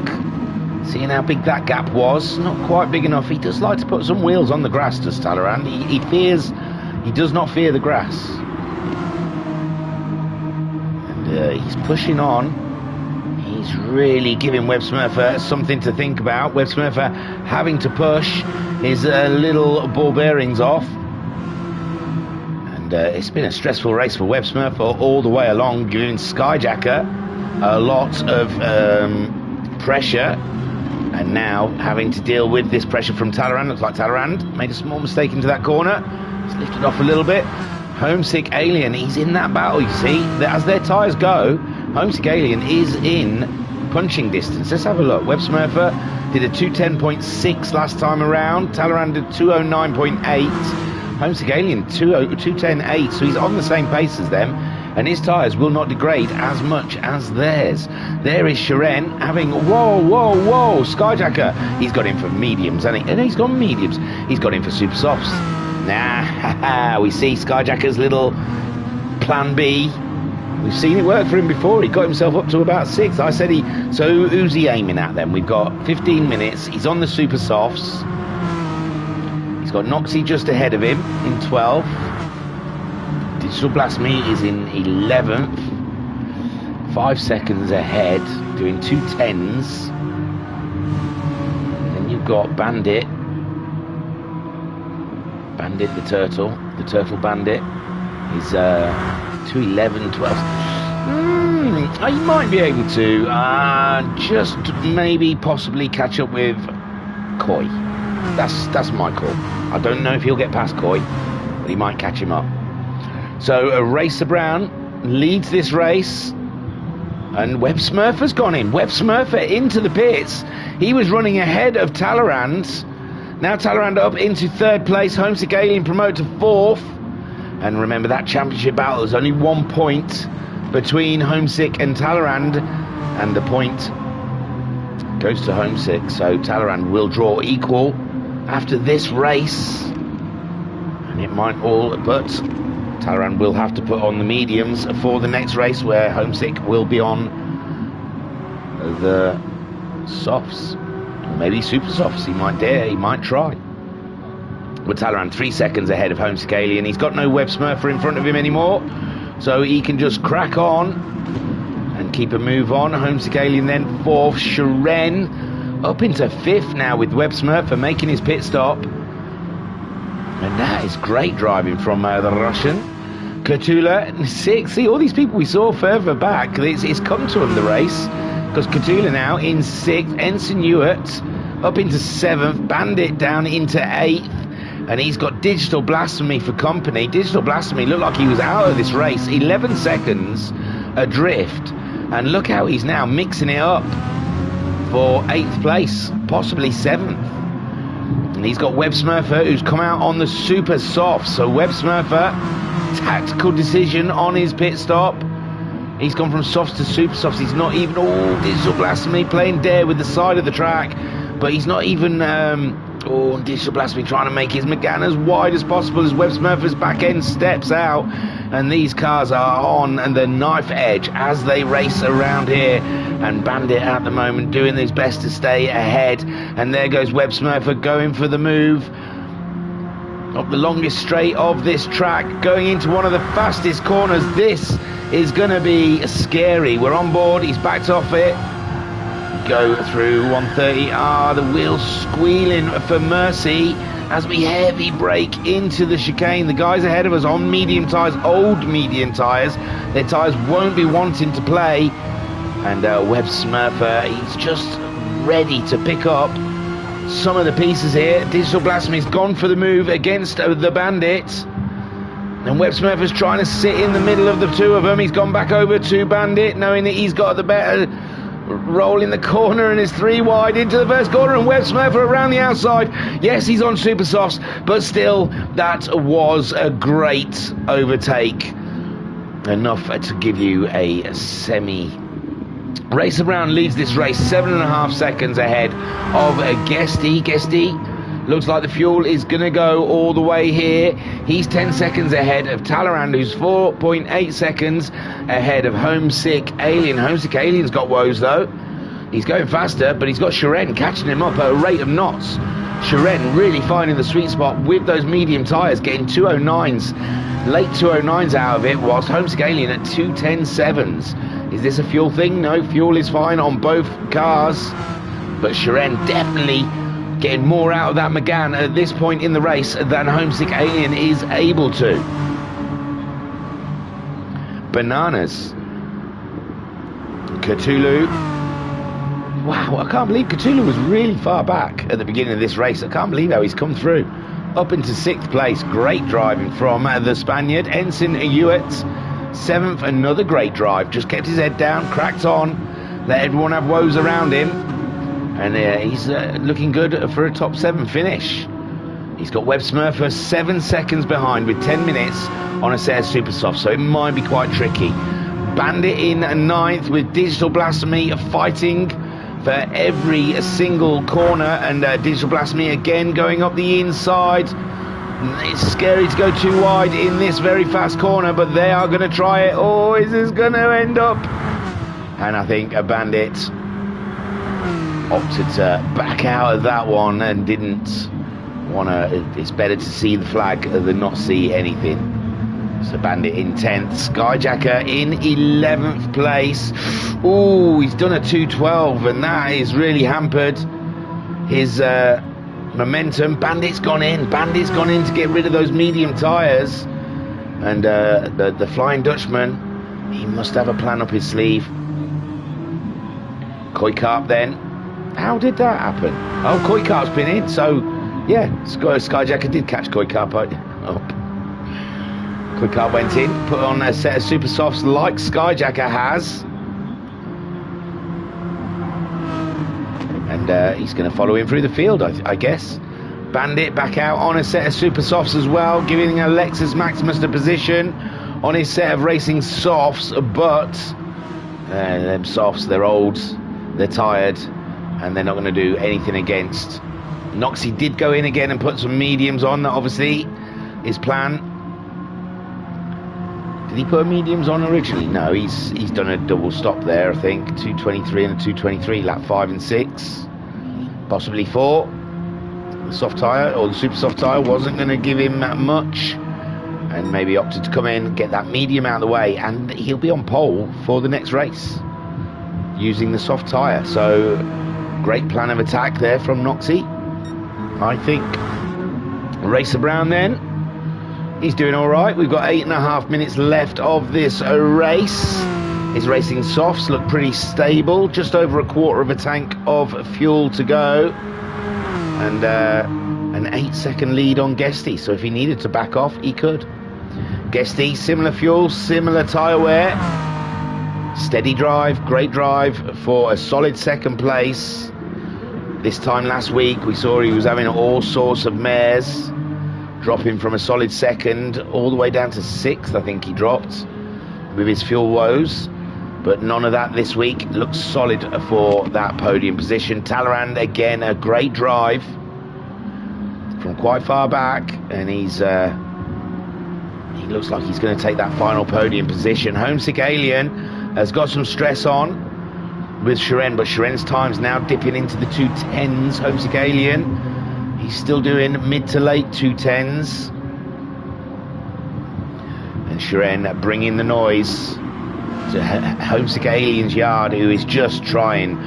seeing how big that gap was. Not quite big enough. He does like to put some wheels on the grass, does Talleyrand. He does not fear the grass. And he's pushing on. He's really giving Web Smurfer something to think about. Web Smurfer having to push his little ball bearings off. And it's been a stressful race for Web Smurfer all the way along, giving Skyjacker a lot of pressure. And now having to deal with this pressure from Talleyrand. Looks like Talleyrand made a small mistake into that corner. He's lifted off a little bit. Homesick Alien, he's in that battle, you see. As their tyres go, Homesick Alien is in punching distance. Let's have a look. Web Smurfer did a 210.6 last time around. Talleyrand did 209.8. Homesick Alien 210.8, so he's on the same pace as them. And his tyres will not degrade as much as theirs. There is Shiren having, whoa, Skyjacker. He's got in for mediums, hasn't he? And he's gone mediums. He's got in for super softs. Nah, we see Skyjacker's little plan B. We've seen it work for him before. He got himself up to about 6th. I said so who's he aiming at then? We've got 15 minutes. He's on the super softs. He's got Noxie just ahead of him in 12th. Digital Blast Me is in 11th. 5 seconds ahead, doing 210s. And then you've got Bandit the turtle Bandit. He's 2:11, 12. I might be able to just maybe possibly catch up with Coy. That's my call. I don't know if he'll get past Coy, but he might catch him up. So Racer Brown leads this race, and Webb Smurfer's gone in. Webb Smurfer into the pits. He was running ahead of Talleyrand. Now Talleyrand up into third place. Homesick Alien promoted to fourth. And remember that championship battle, there's only 1 point between Homesick and Talleyrand, and the point goes to Homesick. So Talleyrand will draw equal after this race, and it might all, but Talleyrand will have to put on the mediums for the next race, where Homesick will be on the softs, or maybe super softs. He might dare, he might try. But Talleyrand 3 seconds ahead of Homesick Alien. He's got no Webb Smurfer in front of him anymore, so he can just crack on and keep a move on. Homesick Alien then fourth. Shiren up into fifth now with Webb Smurfer making his pit stop. And that is great driving from the Russian. Kutula sixth. See, all these people we saw further back, it's come to him, the race, because Kutula now in sixth. Ensign Ewart up into seventh. Bandit down into eighth. And he's got Digital Blasphemy for company. Digital Blasphemy looked like he was out of this race. 11 seconds adrift. And look how he's now mixing it up for 8th place, possibly 7th. And he's got Webb Smurfer, who's come out on the super soft. So Webb Smurfer, tactical decision on his pit stop. He's gone from softs to super softs. He's not even, Digital Blasphemy playing dare with the side of the track. But he's not even... Digital Blasphemy trying to make his Megane as wide as possible as Webb Smurfer's back end steps out, and these cars are on and the knife edge as they race around here. And Bandit at the moment doing his best to stay ahead, and there goes Webb Smurfer going for the move up the longest straight of this track, going into one of the fastest corners. This is going to be scary. We're on board, he's backed off it. Go through 130. The wheels squealing for mercy as we heavy brake into the chicane. The guys ahead of us on medium tyres, old medium tyres. Their tyres won't be wanting to play. And Webb Smurfer, he's just ready to pick up some of the pieces here. Digital Blasphemy's gone for the move against the Bandit. And Webb Smurfer's trying to sit in the middle of the two of them. He's gone back over to Bandit, knowing that he's got the better roll in the corner, and is 3 wide into the first corner, and Webb Smurfer around the outside. Yes, he's on super softs, but still, that was a great overtake. Enough to give you a semi. Racer Brown leads this race 7.5 seconds ahead of Guesty. Guesty looks like the fuel is going to go all the way here. He's 10 seconds ahead of Talleyrand, who's 4.8 seconds ahead of Homesick Alien. Homesick Alien's got woes, though. He's going faster, but he's got Shiren catching him up at a rate of knots. Shiren really finding the sweet spot with those medium tyres, getting 209s, late 209s out of it, whilst Homesick Alien at 210.7s. Is this a fuel thing? No, fuel is fine on both cars, but Shiren definitely getting more out of that Megane at this point in the race than Homesick Alien is able to. Bananas. Cthulhu. Wow, I can't believe Cthulhu was really far back at the beginning of this race. I can't believe how he's come through. Up into 6th place. Great driving from the Spaniard. Ensign Ewart, 7th. Another great drive. Just kept his head down, cracked on, let everyone have woes around him. And he's looking good for a top 7 finish. He's got Webb Smurfer 7 seconds behind with 10 minutes on a set of super soft, so it might be quite tricky. Bandit in 9th with Digital Blasphemy fighting for every single corner, and Digital Blasphemy again going up the inside. It's scary to go too wide in this very fast corner, but they are going to try it. Is this going to end up? And I think a Bandit opted to back out of that one and didn't want to. It's better to see the flag than not see anything. So Bandit in 10th, Skyjacker in 11th place. He's done a 212, and that is really hampered his momentum. Bandit's gone in to get rid of those medium tyres, And the Flying Dutchman, he must have a plan up his sleeve. Koikarp then. How did that happen? Oh, Koikarp's been in, so yeah, Skyjacker did catch Koikarp up. Koikarp went in, put on a set of super softs like Skyjacker has. And he's going to follow him through the field, I guess. Bandit back out on a set of super softs as well, giving Alexis Maximus the position on his set of racing softs, but them softs, they're old, they're tired, and they're not going to do anything against. Noxie did go in again and put some mediums on. That obviously his plan. Did he put mediums on originally? No, he's done a double stop there, I think. 223 and a 223, lap 5 and 6, possibly 4. The soft tyre, or the super soft tyre, wasn't going to give him that much, and maybe opted to come in, get that medium out of the way, and he'll be on pole for the next race using the soft tyre. So great plan of attack there from Noxie, I think. Racer Brown then, he's doing all right. We've got 8.5 minutes left of this race. His racing softs look pretty stable, just over a quarter of a tank of fuel to go, and an 8-second lead on Guesty, so if he needed to back off, he could. Guesty, similar fuel, similar tyre wear, steady drive, great drive for a solid second place. This time last week we saw he was having all sorts of mares, dropping from a solid second all the way down to 6th, I think he dropped, with his fuel woes. But none of that this week. Looks solid for that podium position. Talleyrand again, a great drive from quite far back, and he looks like he's going to take that final podium position. Homesick Alien has got some stress on with Shiren, but Shiren's time's now dipping into the 210s. Homesick Alien, he's still doing mid to late 210s, and Shiren bringing the noise to Homesick Alien's yard, who is just trying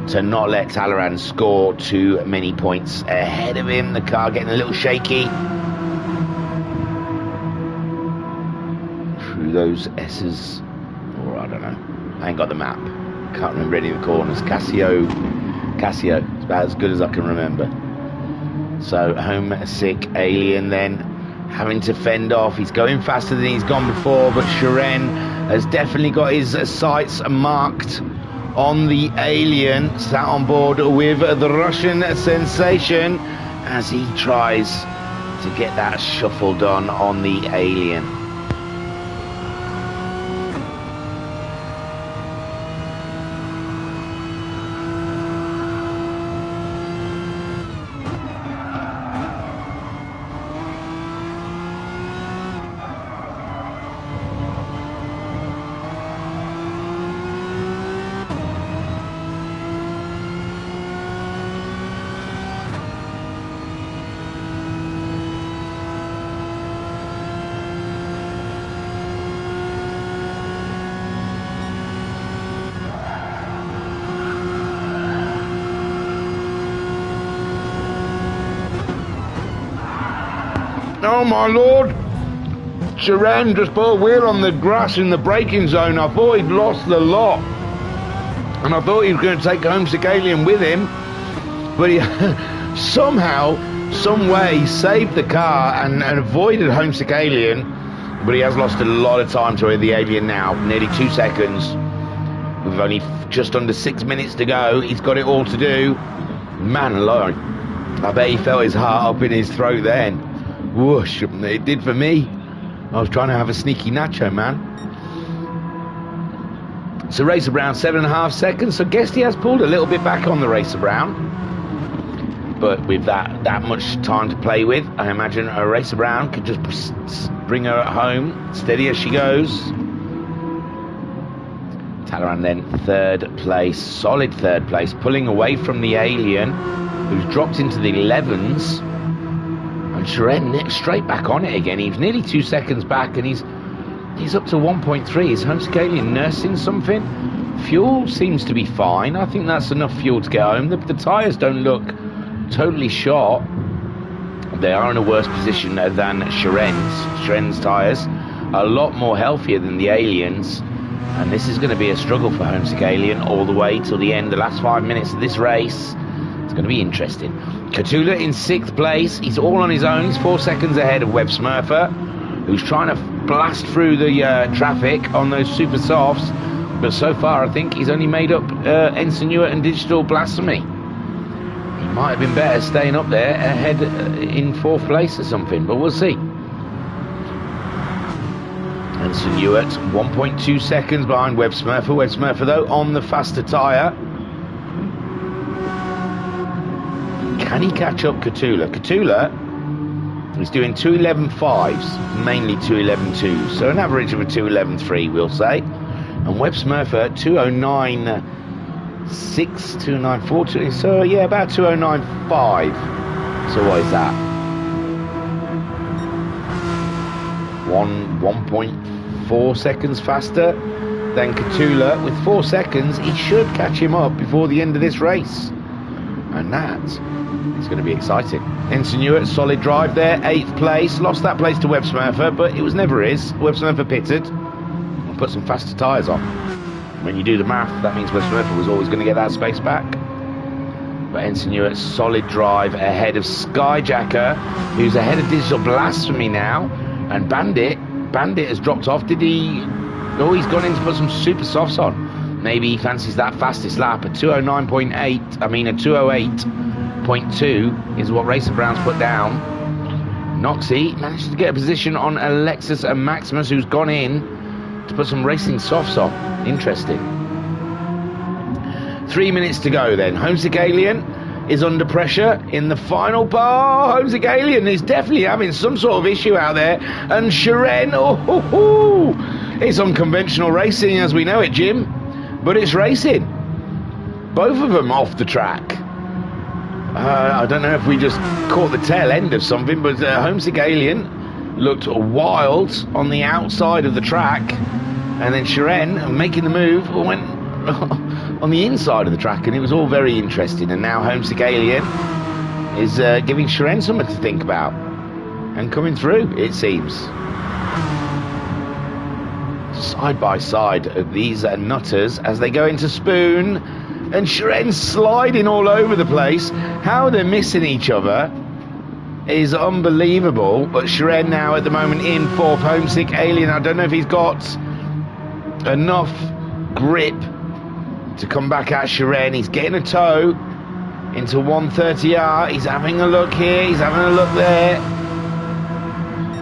to not let Talleyrand score too many points ahead of him. The car getting a little shaky through those S's, or I don't know, I ain't got the map, can't remember any of the corners. Casio, it's about as good as I can remember. So Homesick Alien then having to fend off. He's going faster than he's gone before, but Shiren has definitely got his sights marked on the Alien, sat on board with the Russian sensation as he tries to get that shuffle done on the Alien. Oh my lord, Shiren just put a wheel on the grass in the braking zone. I thought he'd lost the lot, and I thought he was going to take Homesick Alien with him, but he somehow, some way saved the car and avoided Homesick Alien, but he has lost a lot of time to the Alien now, nearly 2 seconds. With only just under 6 minutes to go, he's got it all to do. Man alive, I bet he felt his heart up in his throat then. Whoosh, it did for me. I was trying to have a sneaky nacho, man. So Racer Brown, 7.5 seconds. So Guesty has pulled a little bit back on the Racer Brown, but with that much time to play with, I imagine a Racer Brown could just bring her at home, steady as she goes. Talleyrand then 3rd place, solid 3rd place, pulling away from the Alien, who's dropped into the 11s. And Shiren straight back on it again. He's nearly 2 seconds back, and he's up to 1.3. Is Homesick Alien nursing something? Fuel seems to be fine. I think that's enough fuel to get home. The tyres don't look totally shot. They are in a worse position than Shiren's tyres. a lot more healthier than the aliens, and this is going to be a struggle for Homesick Alien all the way till the end, the last 5 minutes of this race. It's going to be interesting. Catula in 6th place. He's all on his own. He's 4 seconds ahead of Web Smurfer, who's trying to blast through the traffic on those super softs. But so far, I think he's only made up Ensign Ewart and Digital Blasphemy. He might have been better staying up there ahead in 4th place or something, but we'll see. Ensign Ewart 1.2 seconds behind Web Smurfer. Web Smurfer, though, on the faster tyre. Can he catch up Catula? Catula is doing 2:11.5s, mainly 2:11.2s, so an average of a 2:11.3, we'll say. And Web Smurfer 2:09.6, 2:09.4, so yeah, about 2:09.5. So what is that? 1.4 seconds faster than Catula. With 4 seconds, he should catch him up before the end of this race. And that is going to be exciting. Ensign Ewart, solid drive there, 8th place. Lost that place to Web Smurfer, but it was never his. Web Smurfer pitted and put some faster tyres on. When you do the math, that means Web Smurfer was always going to get that space back. But Ensign Ewart, solid drive ahead of Skyjacker, who's ahead of Digital Blasphemy now. And Bandit has dropped off. Did he? Oh, he's gone in to put some super softs on. Maybe he fancies that fastest lap. A 2:09.8, I mean a 2:08.2 is what Racer Brown's put down. Noxie managed to get a position on Alexis and Maximus, who's gone in to put some racing softs on. Interesting. 3 minutes to go then. Homesick Alien is under pressure in the final bar. Homesick Alien is definitely having some sort of issue out there. And Shiren, it's unconventional racing as we know it, Jim. But it's racing. Both of them off the track. I don't know if we just caught the tail end of something, but Homesick Alien looked wild on the outside of the track. And then Shiren, making the move, went on the inside of the track, and it was all very interesting. And now Homesick Alien is giving Shiren something to think about and coming through, it seems. Side by side of these nutters as they go into Spoon, and Shiren's sliding all over the place. How they're missing each other is unbelievable. But Shiren now at the moment in 4th. Homesick Alien, I don't know if he's got enough grip to come back at Shiren. He's getting a toe into 130R. He's having a look here, he's having a look there.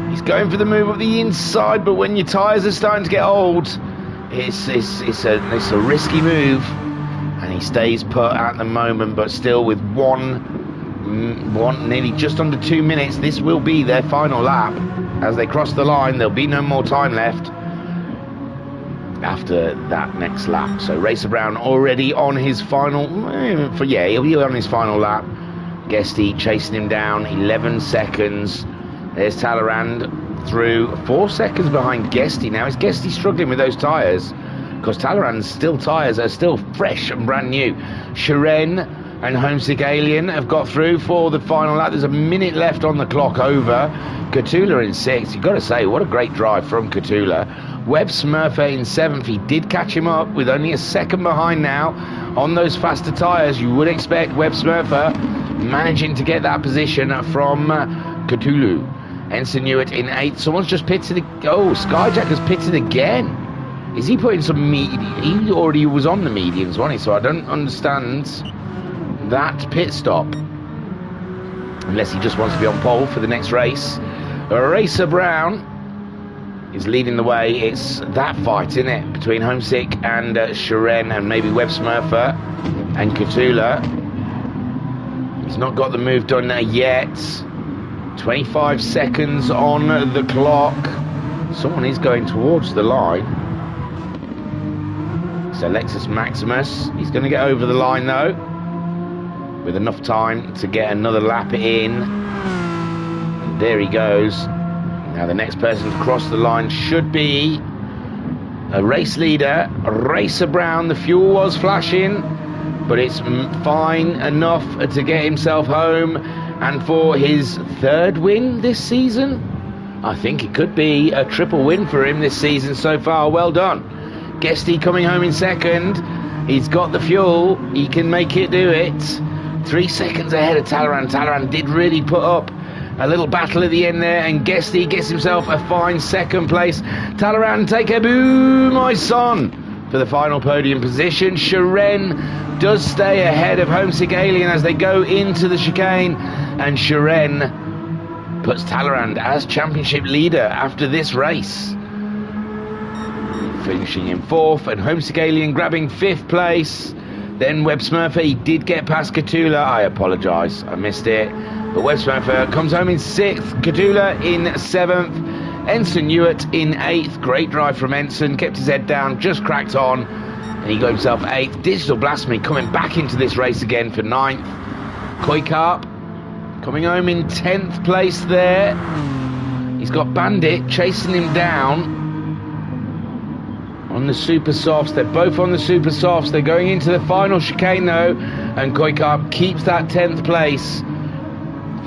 He's going for the move up the inside, but when your tyres are starting to get old, it's a risky move. And he stays put at the moment, but still with one nearly just under 2 minutes. This will be their final lap. As they cross the line, there'll be no more time left after that next lap. So Racer Brown already on his final, he'll be on his final lap. Guesty chasing him down, 11 seconds. There's Talleyrand through, 4 seconds behind Guesty. Now is Guesty struggling with those tyres? Because Talleyrand's tyres are still fresh and brand new. Shiren and Homesick Alien have got through for the final lap. There's a minute left on the clock over. Catula in 6th. You've got to say, what a great drive from Catula. Web Smurfer in 7th. He did catch him up with only a second behind now on those faster tyres. You would expect Web Smurfer managing to get that position from Cthulhu. Ensign Ewart in 8th. Someone's just pitted. Oh, Skyjacker's pitted again. Is he putting some he already was on the mediums, wasn't he? So I don't understand that pit stop. Unless he just wants to be on pole for the next race. Racer Brown is leading the way. It's that fight, isn't it? Between Homesick and Shiren, and maybe Web Smurfer and Catula. He's not got the move done yet. 25 seconds on the clock. Someone is going towards the line. So Alexis Maximus, he's going to get over the line though, with enough time to get another lap in. And there he goes. Now the next person to cross the line should be a race leader, Racer Brown. The fuel was flashing, but it's fine enough to get himself home and for his 3rd win this season. I think it could be a triple win for him this season so far. Well done. Guesty coming home in second. He's got the fuel. He can make it do it. 3 seconds ahead of Talleyrand. Talleyrand did really put up a little battle at the end there, and Guesty gets himself a fine second place. Talleyrand, take a boo, my son, for the final podium position. Shiren does stay ahead of Homesick Alien as they go into the chicane, and Shiren puts Talleyrand as championship leader after this race, finishing in 4th, and Homesick Alien grabbing 5th place. Then Webb Smurfer, he did get past Catula. I apologise, I missed it. But Webb Smurfer comes home in 6th, Catula in 7th, Ensign Ewart in 8th. Great drive from Ensign, kept his head down, just cracked on, and he got himself 8th. Digital Blasphemy coming back into this race again for 9th. Koikarp coming home in 10th place there. He's got Bandit chasing him down on the super softs. They're both on the super softs. They're going into the final chicane though, and Koikarp keeps that 10th place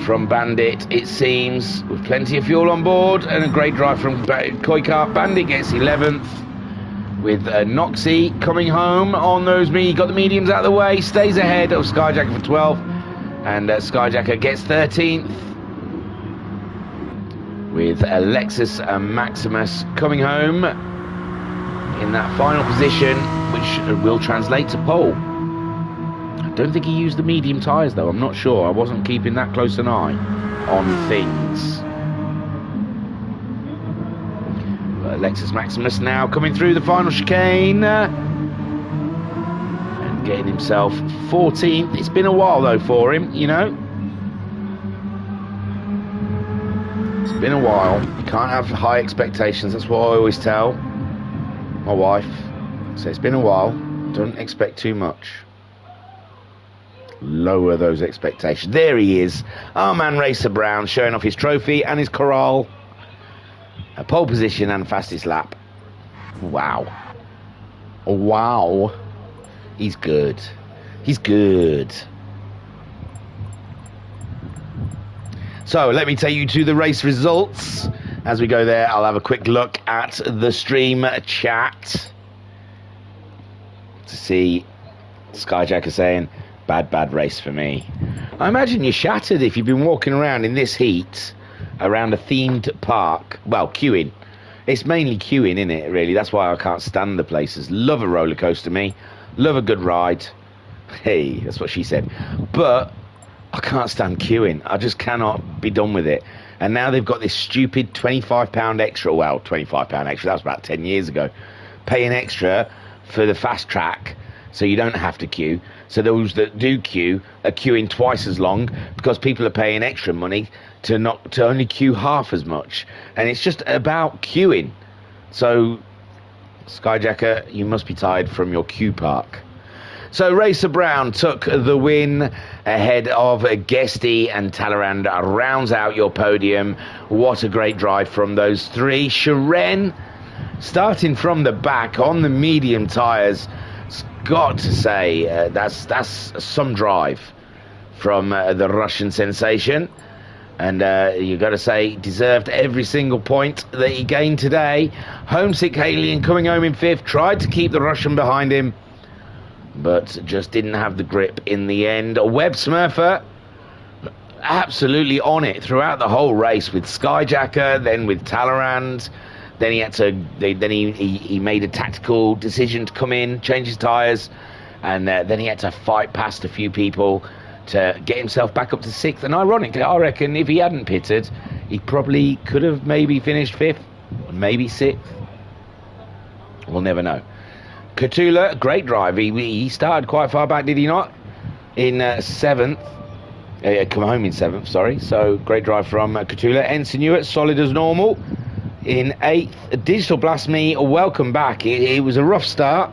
from Bandit, it seems, with plenty of fuel on board and a great drive from Koikarp. Bandit gets 11th with Noxie coming home on those. He got the mediums out of the way, stays ahead of Skyjacker for 12th, and Skyjacker gets 13th with Alexis Maximus coming home in that final position, which will translate to pole. I don't think he used the medium tyres though, I'm not sure. I wasn't keeping that close an eye on things. But Alexis Maximus now coming through the final chicane and getting himself 14th. It's been a while though for him, you know. It's been a while. You can't have high expectations, that's what I always tell my wife. So it's been a while, don't expect too much. Lower those expectations. There he is, our man Racer Brown, showing off his trophy and his corral. A pole position and fastest lap. Wow. Wow. He's good. He's good. So let me take you to the race results. As we go there, I'll have a quick look at the stream chat to see Skyjacker saying, bad race for me. I imagine you're shattered if you've been walking around in this heat around a themed park. Well, queuing. It's mainly queuing, isn't it, really? That's why I can't stand the places. Love a roller coaster, me. Love a good ride. Hey, that's what she said. But I can't stand queuing. I just cannot be done with it. And now they've got this stupid £25 extra. Well, £25 extra. That was about 10 years ago. Paying extra for the fast track so you don't have to queue. So those that do queue are queuing twice as long because people are paying extra money to only queue half as much. And it's just about queuing. So, Skyjacker, you must be tired from your queue park. So Racer Brown took the win ahead of Guesty, and Talleyrand rounds out your podium. What a great drive from those three. Shiren, starting from the back on the medium tyres, got to say that's some drive from the Russian sensation, and you got to say deserved every single point that he gained today. Homesick Alien coming home in 5th, tried to keep the Russian behind him, but just didn't have the grip in the end. Webb Smurfer absolutely on it throughout the whole race with Skyjacker, then with Talleyrand. Then he had to. Then he made a tactical decision to come in, change his tyres, and then he had to fight past a few people to get himself back up to 6th. And ironically, I reckon if he hadn't pitted, he probably could have maybe finished 5th, maybe 6th. We'll never know. Catula, great drive. He started quite far back, did he not? In 7th. Come home in 7th, sorry. So great drive from Catula. Ensign Ewart, solid as normal. In 8th, Digital Blasphemy, welcome back. It was a rough start,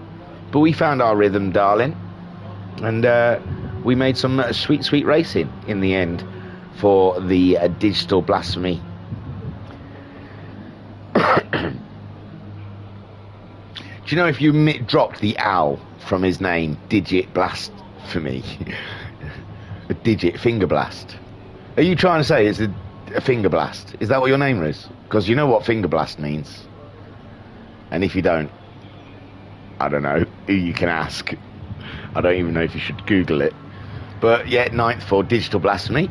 but we found our rhythm, darling. And we made some sweet racing in the end for the Digital Blasphemy. Do you know if you dropped the Al from his name, Digit Blasphemy? A Digit Finger Blast. Are you trying to say it's a finger blast. Is that what your name is? Because you know what finger blast means. And if you don't, I don't know who you can ask. I don't even know if you should Google it. But yeah, 9th for Digital Blasphemy.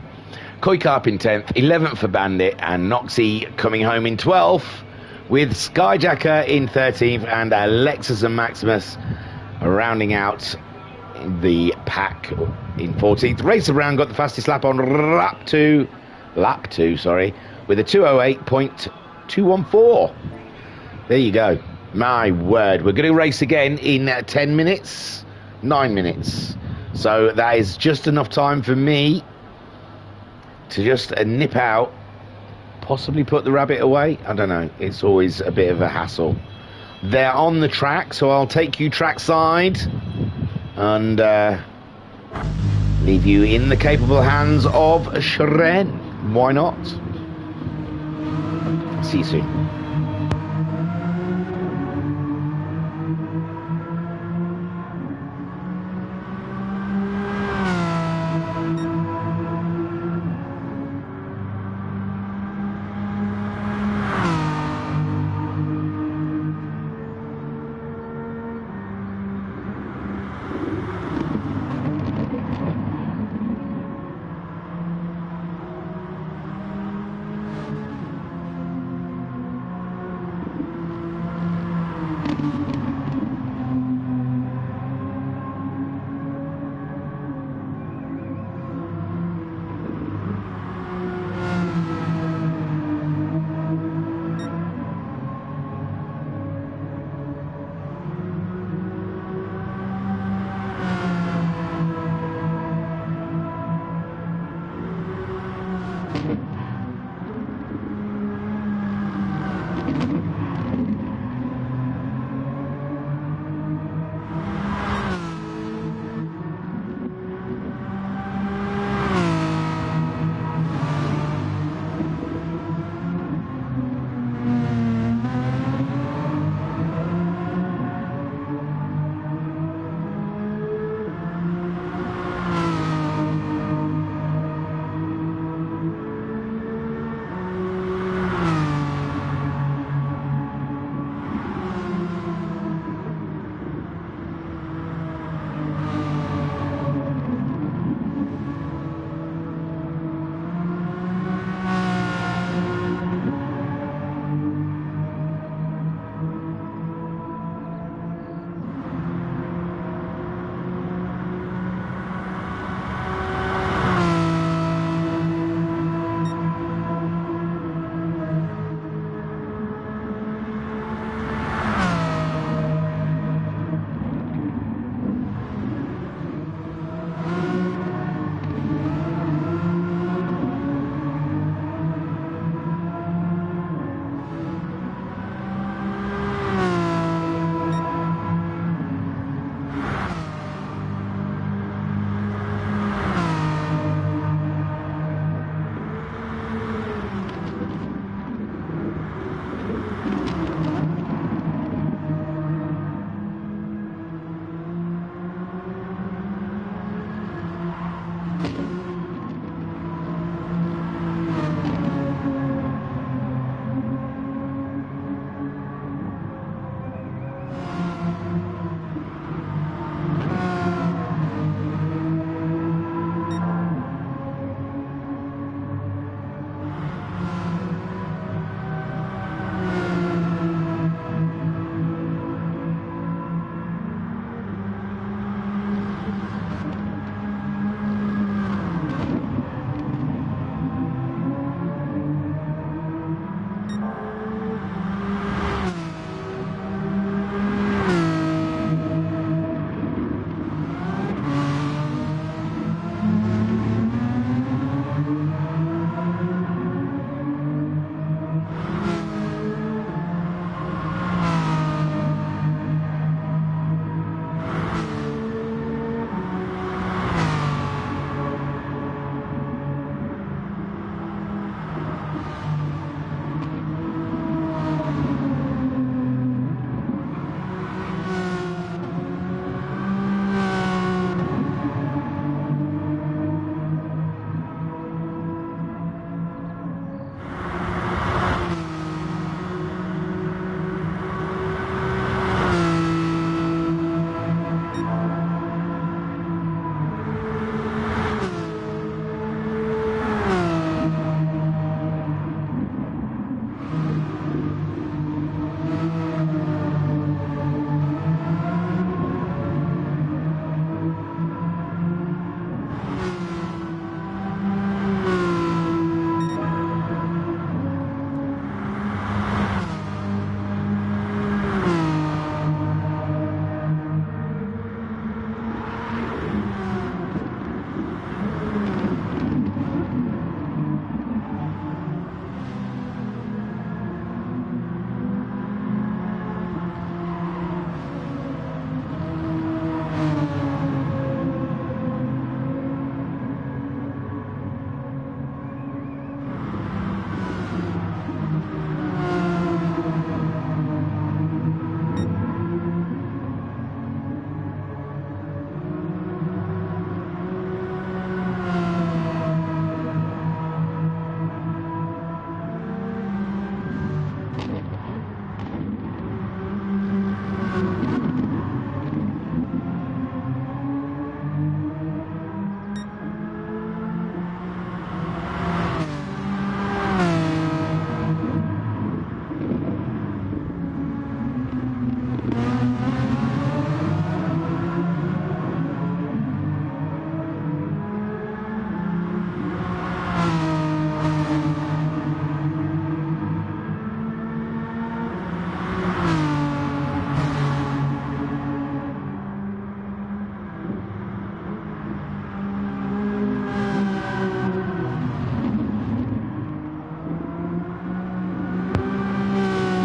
Koi Carp in 10th, 11th for Bandit, and Noxie coming home in 12th, with Skyjacker in 13th, and Lexus and Maximus rounding out the pack in 14th. Racer Brown got the fastest lap on lap two, with a 208.214. There you go. My word, we're going to race again in 10 minutes, 9 minutes. So that is just enough time for me to just nip out, possibly put the rabbit away. I don't know. It's always a bit of a hassle. They're on the track, so I'll take you trackside and leave you in the capable hands of Shren. Why not? See you soon.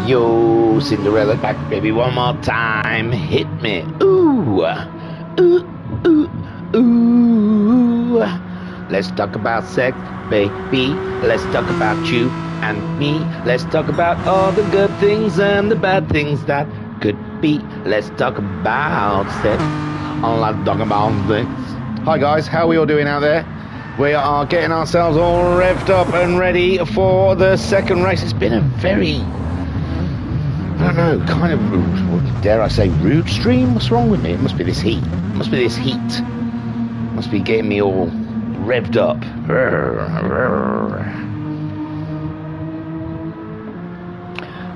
yo, Cinderella, back, baby, one more time. Hit me. Ooh, ooh, ooh, ooh. Let's talk about sex, baby. Let's talk about you and me. Let's talk about all the good things and the bad things that could be. Let's talk about sex. Let's talk about this. Hi guys, how are we all doing out there? We are getting ourselves all revved up and ready for the second race. It's been a very, I don't know, kind of, dare I say, rude stream? What's wrong with me? It must be this heat. It must be this heat. Must be getting me all revved up.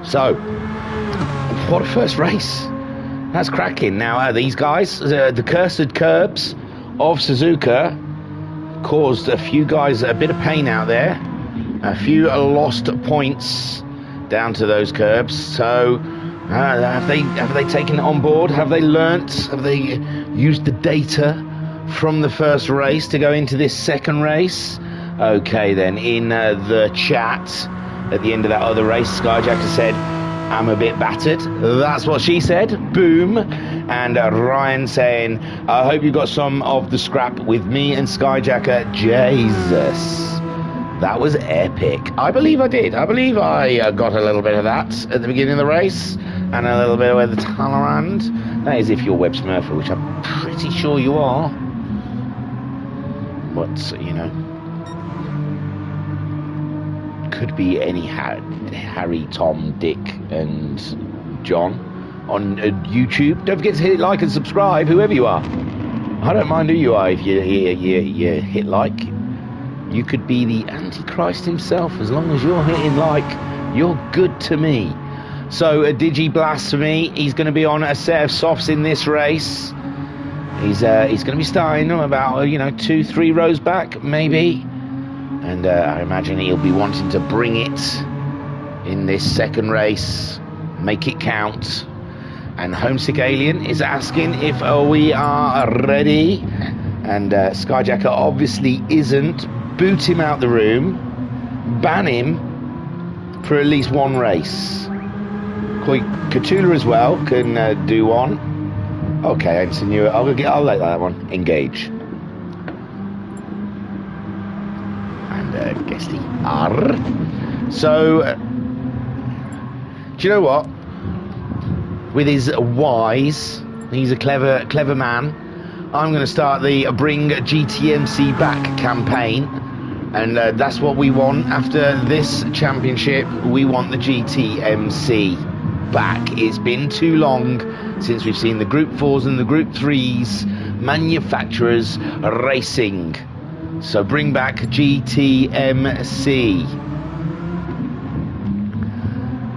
So, what a first race. That's cracking. Now, these guys, the cursed curbs of Suzuka, caused a few guys a bit of pain out there. A few lost points down to those curbs. So have they taken it on board? Have they learnt? Have they used the data from the first race to go into this second race? Okay then, in the chat at the end of that other race, Skyjacker said, I'm a bit battered. That's what she said. Boom. And Ryan saying, I hope you got some of the scrap with me and Skyjacker. Jesus. That was epic. I believe I did. I believe I got a little bit of that at the beginning of the race. And a little bit of the Talleyrand. That is if you're Web Smurfer, which I'm pretty sure you are. But, you know, could be any Harry, Tom, Dick, and John on YouTube. Don't forget to hit like and subscribe, whoever you are. I don't mind who you are if you hit like. You could be the Antichrist himself. As long as you're hitting like, you're good to me. So a Digi Blasphemy, he's going to be on a set of softs in this race. He's going to be starting about 2-3 rows back, maybe. And I imagine he'll be wanting to bring it in this second race, make it count. And Homesick Alien is asking if we are ready. And Skyjacker obviously isn't. Boot him out the room. Ban him for at least one race. Cthulhu as well can do one. Okay, Ensign, I'll let that one. Engage. Guesty. Arr. So, do you know what? With his wise, he's a clever man. I'm going to start the Bring GTMC Back campaign, and that's what we want after this championship. We want the GTMC back. It's been too long since we've seen the Group 4s and the Group 3s manufacturers racing. So bring back GTMC.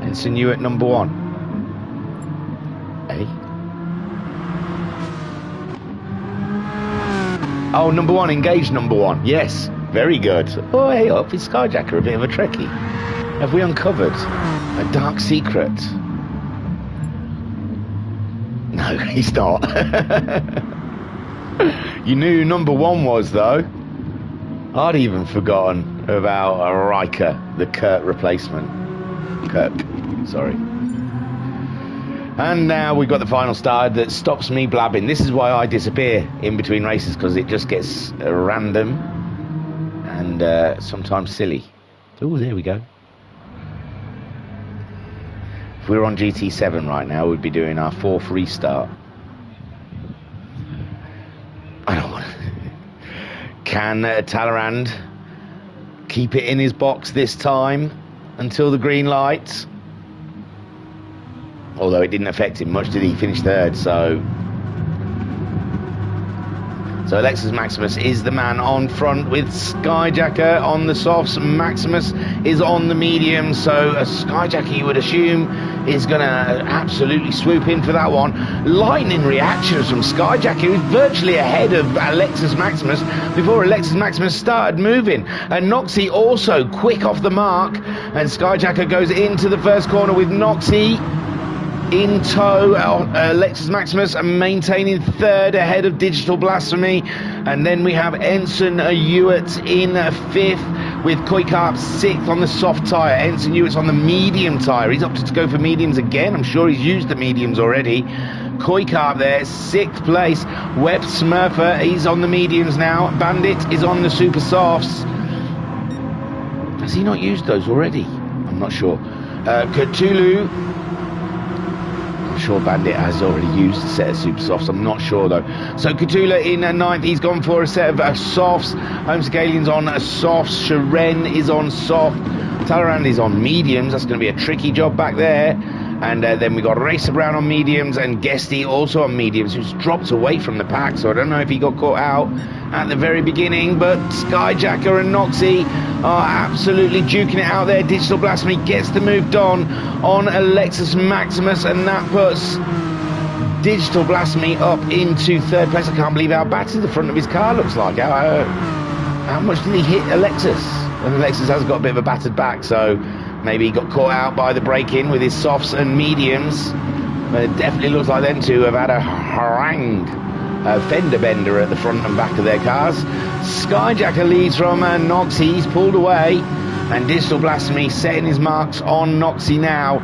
Ensign you at number 1. Eh? Oh, number 1, engage number 1. Yes, very good. Oh, hey up, is Skyjacker a bit of a trekkie? Have we uncovered a dark secret? No, he's not. You knew who number 1 was, though. I'd even forgotten about Riker, the Kirk replacement. Kirk, sorry. And now we've got the final start that stops me blabbing. This is why I disappear in between races, because it just gets random and sometimes silly. Oh, there we go. If we were on GT7 right now, we'd be doing our 4th restart. I don't want to. Can Talleyrand keep it in his box this time until the green light? Although it didn't affect him much, did he? Finish 3rd, so Alexis Maximus is the man on front with Skyjacker on the softs. Maximus is on the medium, so a Skyjacker, you would assume, is going to absolutely swoop in for that one. Lightning reactions from Skyjacker, who's virtually ahead of Alexis Maximus before Alexis Maximus started moving. And Noxie also quick off the mark, and Skyjacker goes into the first corner with Noxie in tow. Alexis Maximus maintaining 3rd ahead of Digital Blasphemy, and then we have Ensign Hewitt in 5th with Koikarp 6th on the soft tyre. Ensign Hewitt's on the medium tyre. He's opted to go for mediums again. I'm sure he's used the mediums already. Koikarp there, 6th place. Webb Smurfer, he's on the mediums now. Bandit is on the super softs. Has he not used those already? I'm not sure. Cthulhu, I'm sure Bandit has already used a set of super softs. I'm not sure though. So Cthulhu in 9th, he's gone for a set of softs. Homesick Alien's on softs. Sharen is on soft. Talleyrand is on mediums. That's going to be a tricky job back there. And then we got Racer Brown on mediums and Guesty also on mediums, who's dropped away from the pack. So I don't know if he got caught out at the very beginning, but Skyjacker and Noxie are absolutely duking it out there. Digital Blasphemy gets the move done on Alexis Maximus, and that puts Digital Blasphemy up into 3rd place. I can't believe how battered the front of his car looks like. How much did he hit Alexis? And Alexis has got a bit of a battered back, so maybe he got caught out by the break-in with his softs and mediums. But it definitely looks like them two have had a harangue, a fender bender at the front and back of their cars. Skyjacker leads from Noxie. He's pulled away. And Digital Blasphemy setting his marks on Noxie now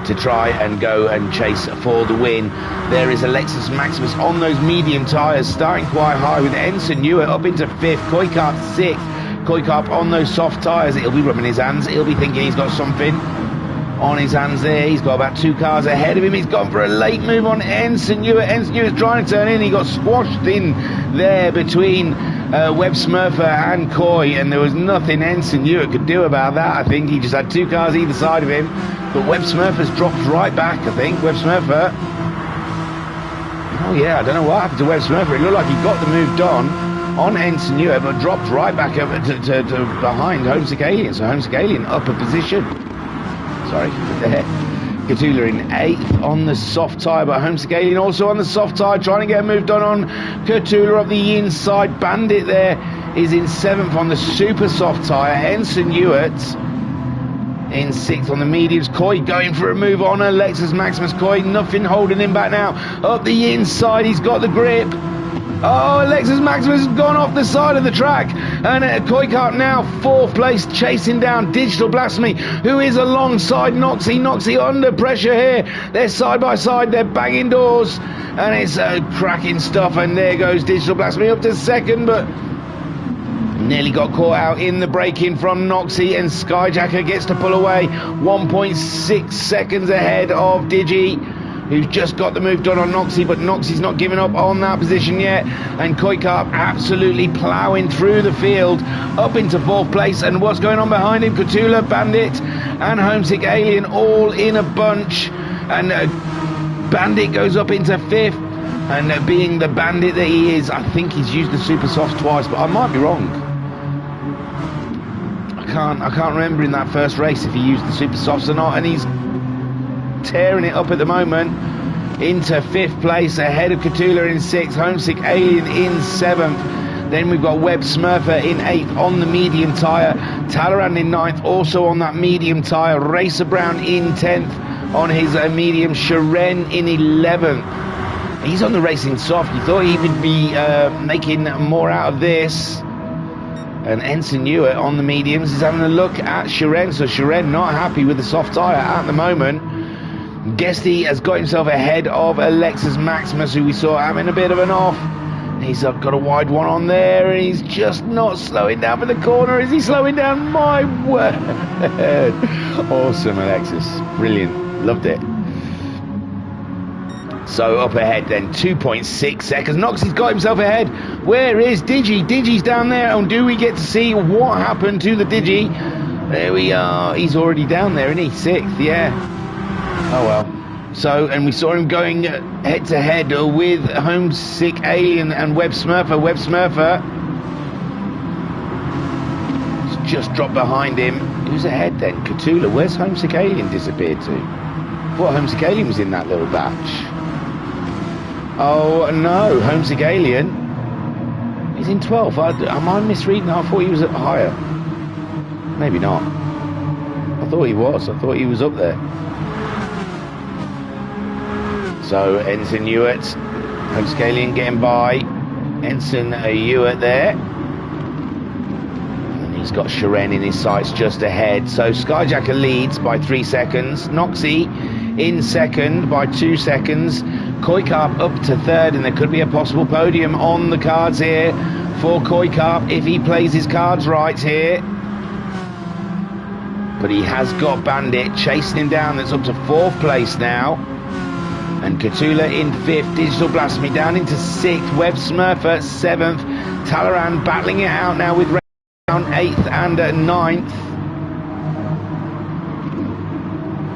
to try and go and chase for the win. There is Alexis Maximus on those medium tyres, starting quite high with Ensign Hewitt up into 5th. Koikarp 6th. Koikarp on those soft tyres. He'll be rubbing his hands. He'll be thinking he's got something on his hands there. He's got about 2 cars ahead of him. He's gone for a late move on Ensign Hewitt. Ensign Hewitt's trying to turn in. He got squashed in there between Webb Smurfer and Coy, and there was nothing Ensign Hewitt could do about that. I think he just had 2 cars either side of him. But Webb Smurfer's dropped right back, I think. Webb Smurfer. Oh yeah, I don't know what happened to Webb Smurfer. It looked like he got the move done on Ensign Hewitt, but dropped right back up to behind Homesick Alien. So Homesick Alien up a position. Sorry, there. Cthulhu in 8th on the soft tyre, but Homesick Alien also on the soft tyre, trying to get a move done on Cthulhu up the inside. Bandit there is in 7th on the super soft tyre. Ensign Hewitt in 6th on the mediums. Coy going for a move on Alexis Maximus. Coy, nothing holding him back now. Up the inside, he's got the grip. Oh, Alexis Maximus has gone off the side of the track. And Koikarp now 4th place, chasing down Digital Blasphemy, who is alongside Noxie. Noxie under pressure here. They're side by side, they're banging doors. And it's cracking stuff. And there goes Digital Blasphemy up to 2nd, but nearly got caught out in the break-in from Noxie. And Skyjacker gets to pull away 1.6 seconds ahead of Digi, who's just got the move done on Noxie, but Noxie's not giving up on that position yet. And Koikarp absolutely ploughing through the field up into 4th place. And what's going on behind him? Cthulhu, Bandit and Homesick Alien all in a bunch. And Bandit goes up into 5th. And being the bandit that he is, I think he's used the super soft twice, but I might be wrong. I can't remember in that first race if he used the super softs or not. And he's tearing it up at the moment into 5th place, ahead of Cthulhu in 6th, Homesick Alien in 7th. Then we've got Webb Smurfer in 8th on the medium tyre. Talleyrand in 9th, also on that medium tyre. Racer Brown in 10th on his medium. Sharen in 11th. He's on the racing soft. You thought he would be making more out of this. And Ensign Hewitt on the mediums is having a look at Sharen. So Sharen not happy with the soft tyre at the moment. Guesty has got himself ahead of Alexis Maximus, who we saw having a bit of an off. He's got a wide one on there, and he's just not slowing down for the corner. Is he slowing down? My word. Awesome, Alexis. Brilliant. Loved it. So up ahead then, 2.6 seconds. Noxie's got himself ahead. Where is Digi? Digi's down there. And do we get to see what happened to the Digi? There we are. He's already down there, isn't he? 6th, yeah. Oh well. So, and we saw him going head to head with Homesick Alien and Webb Smurfer. Webb Smurfer just dropped behind him. Who's ahead then? Cthulhu. Where's Homesick Alien disappeared to? I thought Homesick Alien was in that little batch. Oh no, Homesick Alien is in 12th. Am I misreading? I thought he was higher. Maybe not. I thought he was. I thought he was up there. So Ensign Hewitt, Homesick Alien getting by. Ensign Hewitt there. And He's got Sharon in his sights just ahead. So Skyjacker leads by 3 seconds. Noxie in second by 2 seconds. Koikarp up to third, and there could be a possible podium on the cards here for Koikarp if he plays his cards right here. But he has got Bandit chasing him down. That's up to 4th place now. And Katula in 5th. Digital Blasphemy down into 6th. Web Smurfer 7th. Talaran battling it out now with down 8th and 9th.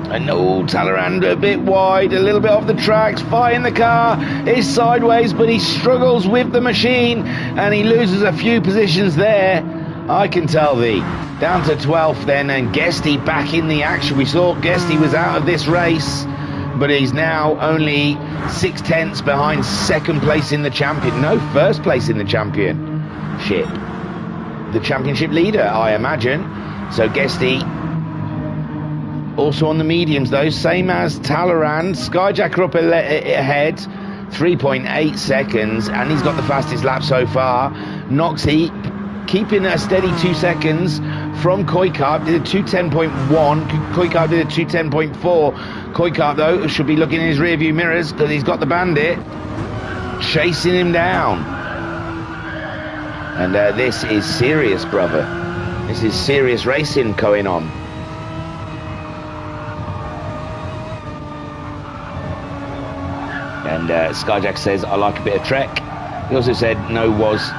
And Talaran a bit wide, a little bit off the tracks. Fire in the car is sideways, but he struggles with the machine and he loses a few positions there. I can tell thee. Down to 12th then, and Guesty back in the action. We saw Guesty was out of this race, but he's now only 6/10 behind 2nd place in the champion. No, 1st place in the championship. The championship leader, I imagine. So Guesty also on the mediums though, same as Talaran. Skyjacker up ahead, 3.8 seconds, and he's got the fastest lap so far. Noxie keeping a steady 2 seconds from Koikarp, did a 2:10.1. Koikarp did a 2:10.4. Koikarp though should be looking in his rear view mirrors because he's got the Bandit chasing him down. And this is serious, brother. This is serious racing going on. And Skyjack says, I like a bit of Trek. He also said, no was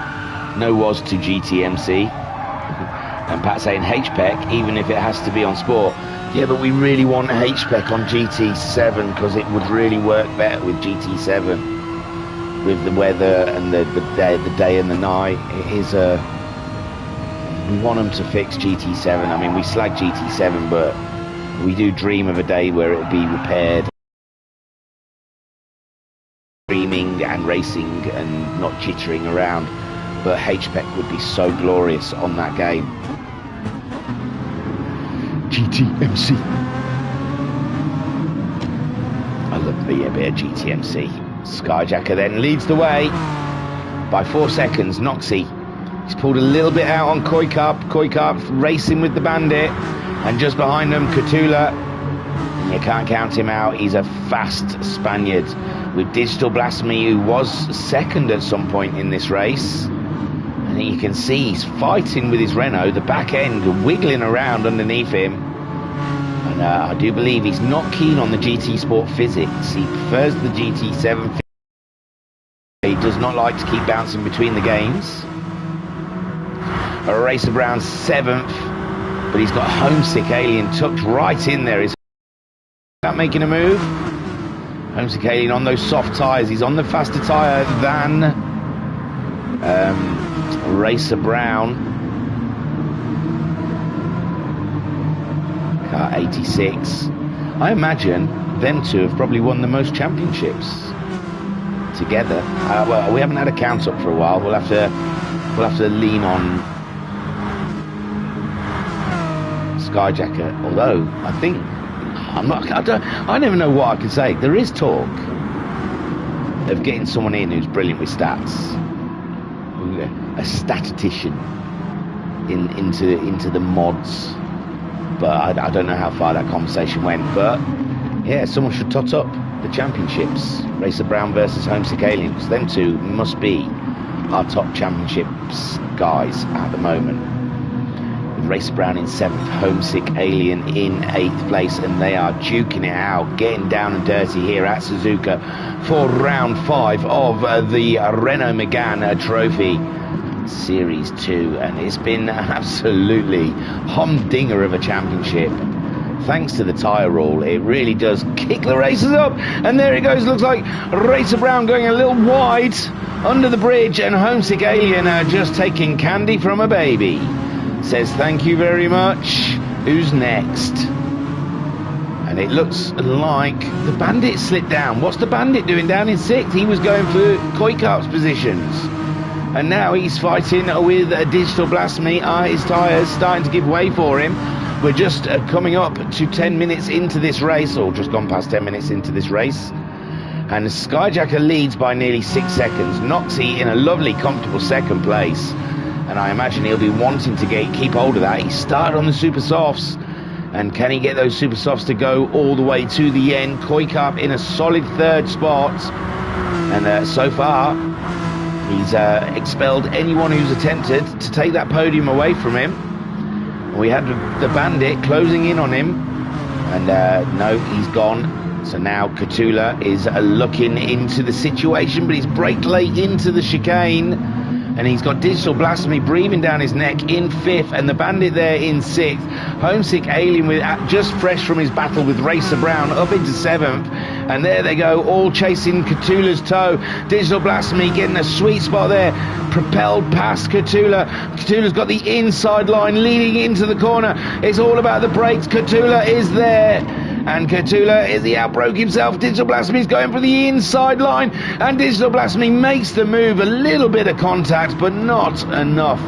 to GTMC. And Pat saying HPEC, even if it has to be on sport. Yeah, but we really want HPEC on GT7 because it would really work better with GT7. With the weather and the day and the night. It is we want them to fix GT7. I mean, we slag GT7, but we do dream of a day where it would be repaired. Streaming and racing and not jittering around. But HPEC would be so glorious on that game. GTMC. I love me a bit of GTMC. Skyjacker then leads the way by 4 seconds. Noxie, he's pulled a little bit out on Koikarp. Koikarp racing with the Bandit, and just behind them Katula. You can't count him out. He's a fast Spaniard with Digital Blasphemy, who was 2nd at some point in this race. And you can see he's fighting with his Renault, the back end wiggling around underneath him. And I do believe he's not keen on the GT Sport physics. He prefers the GT7. He does not like to keep bouncing between the games. Racer Brown 7th, but he's got Homesick Alien tucked right in there. He's not making a move. Homesick Alien on those soft tyres. He's on the faster tyre than Racer Brown. Car 86. I imagine them two have probably won the most championships together. Well, we haven't had a count up for a while. We'll have to lean on Skyjacker. Although I think I never know what I can say. There is talk of getting someone in who's brilliant with stats, a statistician into the mods. But I don't know how far that conversation went. But yeah, someone should tot up the championships. Racer Brown versus Homesick Alien, because them two must be our top championships guys at the moment. With Racer Brown in 7th, Homesick Alien in 8th place, and they are duking it out, getting down and dirty here at Suzuka for round 5 of the Renault Megane Trophy Series 2, and it's been absolutely humdinger of a championship. Thanks to the tyre rule, it really does kick the racers up. And there it goes. Looks like Racer Brown going a little wide under the bridge, and Homesick Alien just taking candy from a baby. Says thank you very much. Who's next? And it looks like the Bandit slipped down. What's the Bandit doing down in 6th? He was going for Koikarp's positions. And now he's fighting with a Digital Blasphemy. His tyres starting to give way for him. We're just coming up to 10 minutes into this race, or just gone past 10 minutes into this race. And Skyjacker leads by nearly 6 seconds. Noxie in a lovely, comfortable 2nd place. and I imagine he'll be wanting to keep hold of that. He started on the super softs, and can he get those super softs to go all the way to the end? Koikap in a solid third spot, and so far he's expelled anyone who's attempted to take that podium away from him. We had the Bandit closing in on him, and no, he's gone. So now Katula is looking into the situation, but he's braked late into the chicane, and he's got Digital Blasphemy breathing down his neck in 5th, and the Bandit there in 6th. Homesick Alien with just fresh from his battle with Racer Brown up into 7th, and there they go, all chasing Katula's toe. Digital Blasphemy getting a sweet spot there, propelled past Katula. Katula's got the inside line leading into the corner. It's all about the brakes. Katula is there, and Katula, is he outbroke himself? Digital Blasphemy's going for the inside line, and Digital Blasphemy makes the move. A little bit of contact, but not enough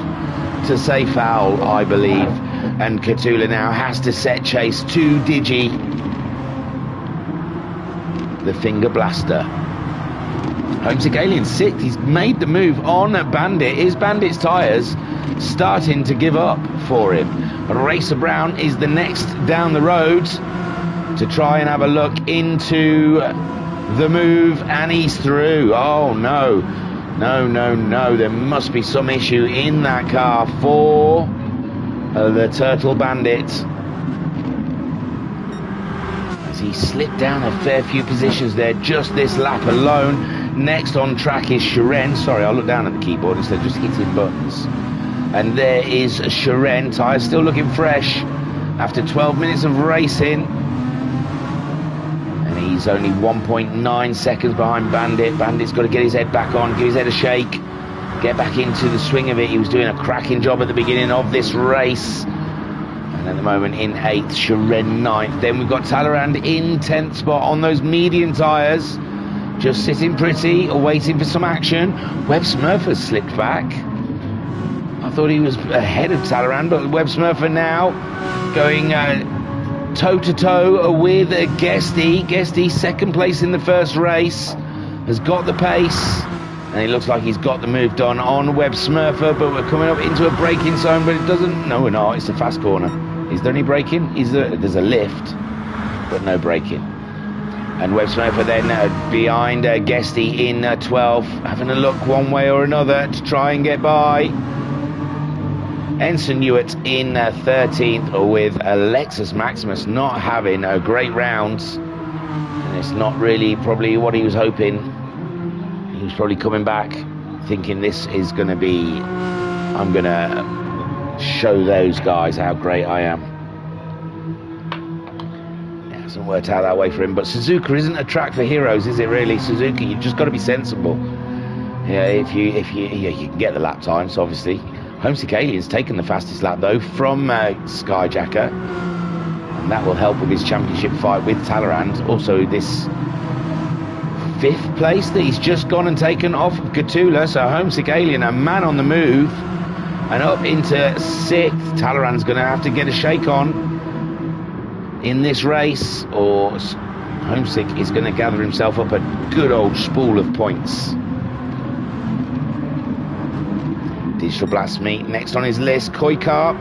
to say foul, I believe. And Katula now has to set chase to Digi, the Finger Blaster. Homesick Alien 6th. He's made the move on Bandit. Is Bandit's tyres starting to give up for him? Racer Brown is the next down the road to try and have a look into the move, and he's through. Oh no, no, there must be some issue in that car for the Turtle Bandit, as he slipped down a fair few positions there just this lap alone. Next on track is Sharon. Sorry, I looked down at the keyboard instead of just hitting buttons. And there is Sharon, tyres still looking fresh after 12 minutes of racing. He's only 1.9 seconds behind Bandit. Bandit's got to get his head back on, give his head a shake, get back into the swing of it. He was doing a cracking job at the beginning of this race. And at the moment in 8th, Sharon 9th. Then we've got Talleyrand in 10th spot on those medium tyres, just sitting pretty, waiting for some action. Webb Smurfer slipped back. I thought he was ahead of Talleyrand, but Webb Smurfer now going toe-to-toe with Guesty. Guesty, second place in the first race, has got the pace, and it looks like he's got the move done on Webb Smurfer, but we're coming up into a braking zone, but it doesn't... No, we're not. It's a fast corner. Is there any braking? There's a lift, but no braking. And Webb Smurfer then behind Guesty in 12th, having a look one way or another to try and get by. Ensign Hewitt in 13th, with Alexis Maximus not having a great round, and it's not really probably what he was hoping. He was probably coming back thinking this is going to be, I'm going to show those guys how great I am. It hasn't worked out that way for him, but Suzuka isn't a track for heroes, is it really? Suzuka, you've just got to be sensible. Yeah, if you can get the lap times, obviously. Homesick Alien's taken the fastest lap though from Skyjacker, and that will help with his championship fight with Talleyrand. Also this 5th place that he's just gone and taken off of Katula, so Homesick Alien, a man on the move, and up into 6th. Talleyrand's going to have to get a shake on in this race, or Homesick is going to gather himself up a good old spool of points. Digital Blasphemy next on his list. Koikap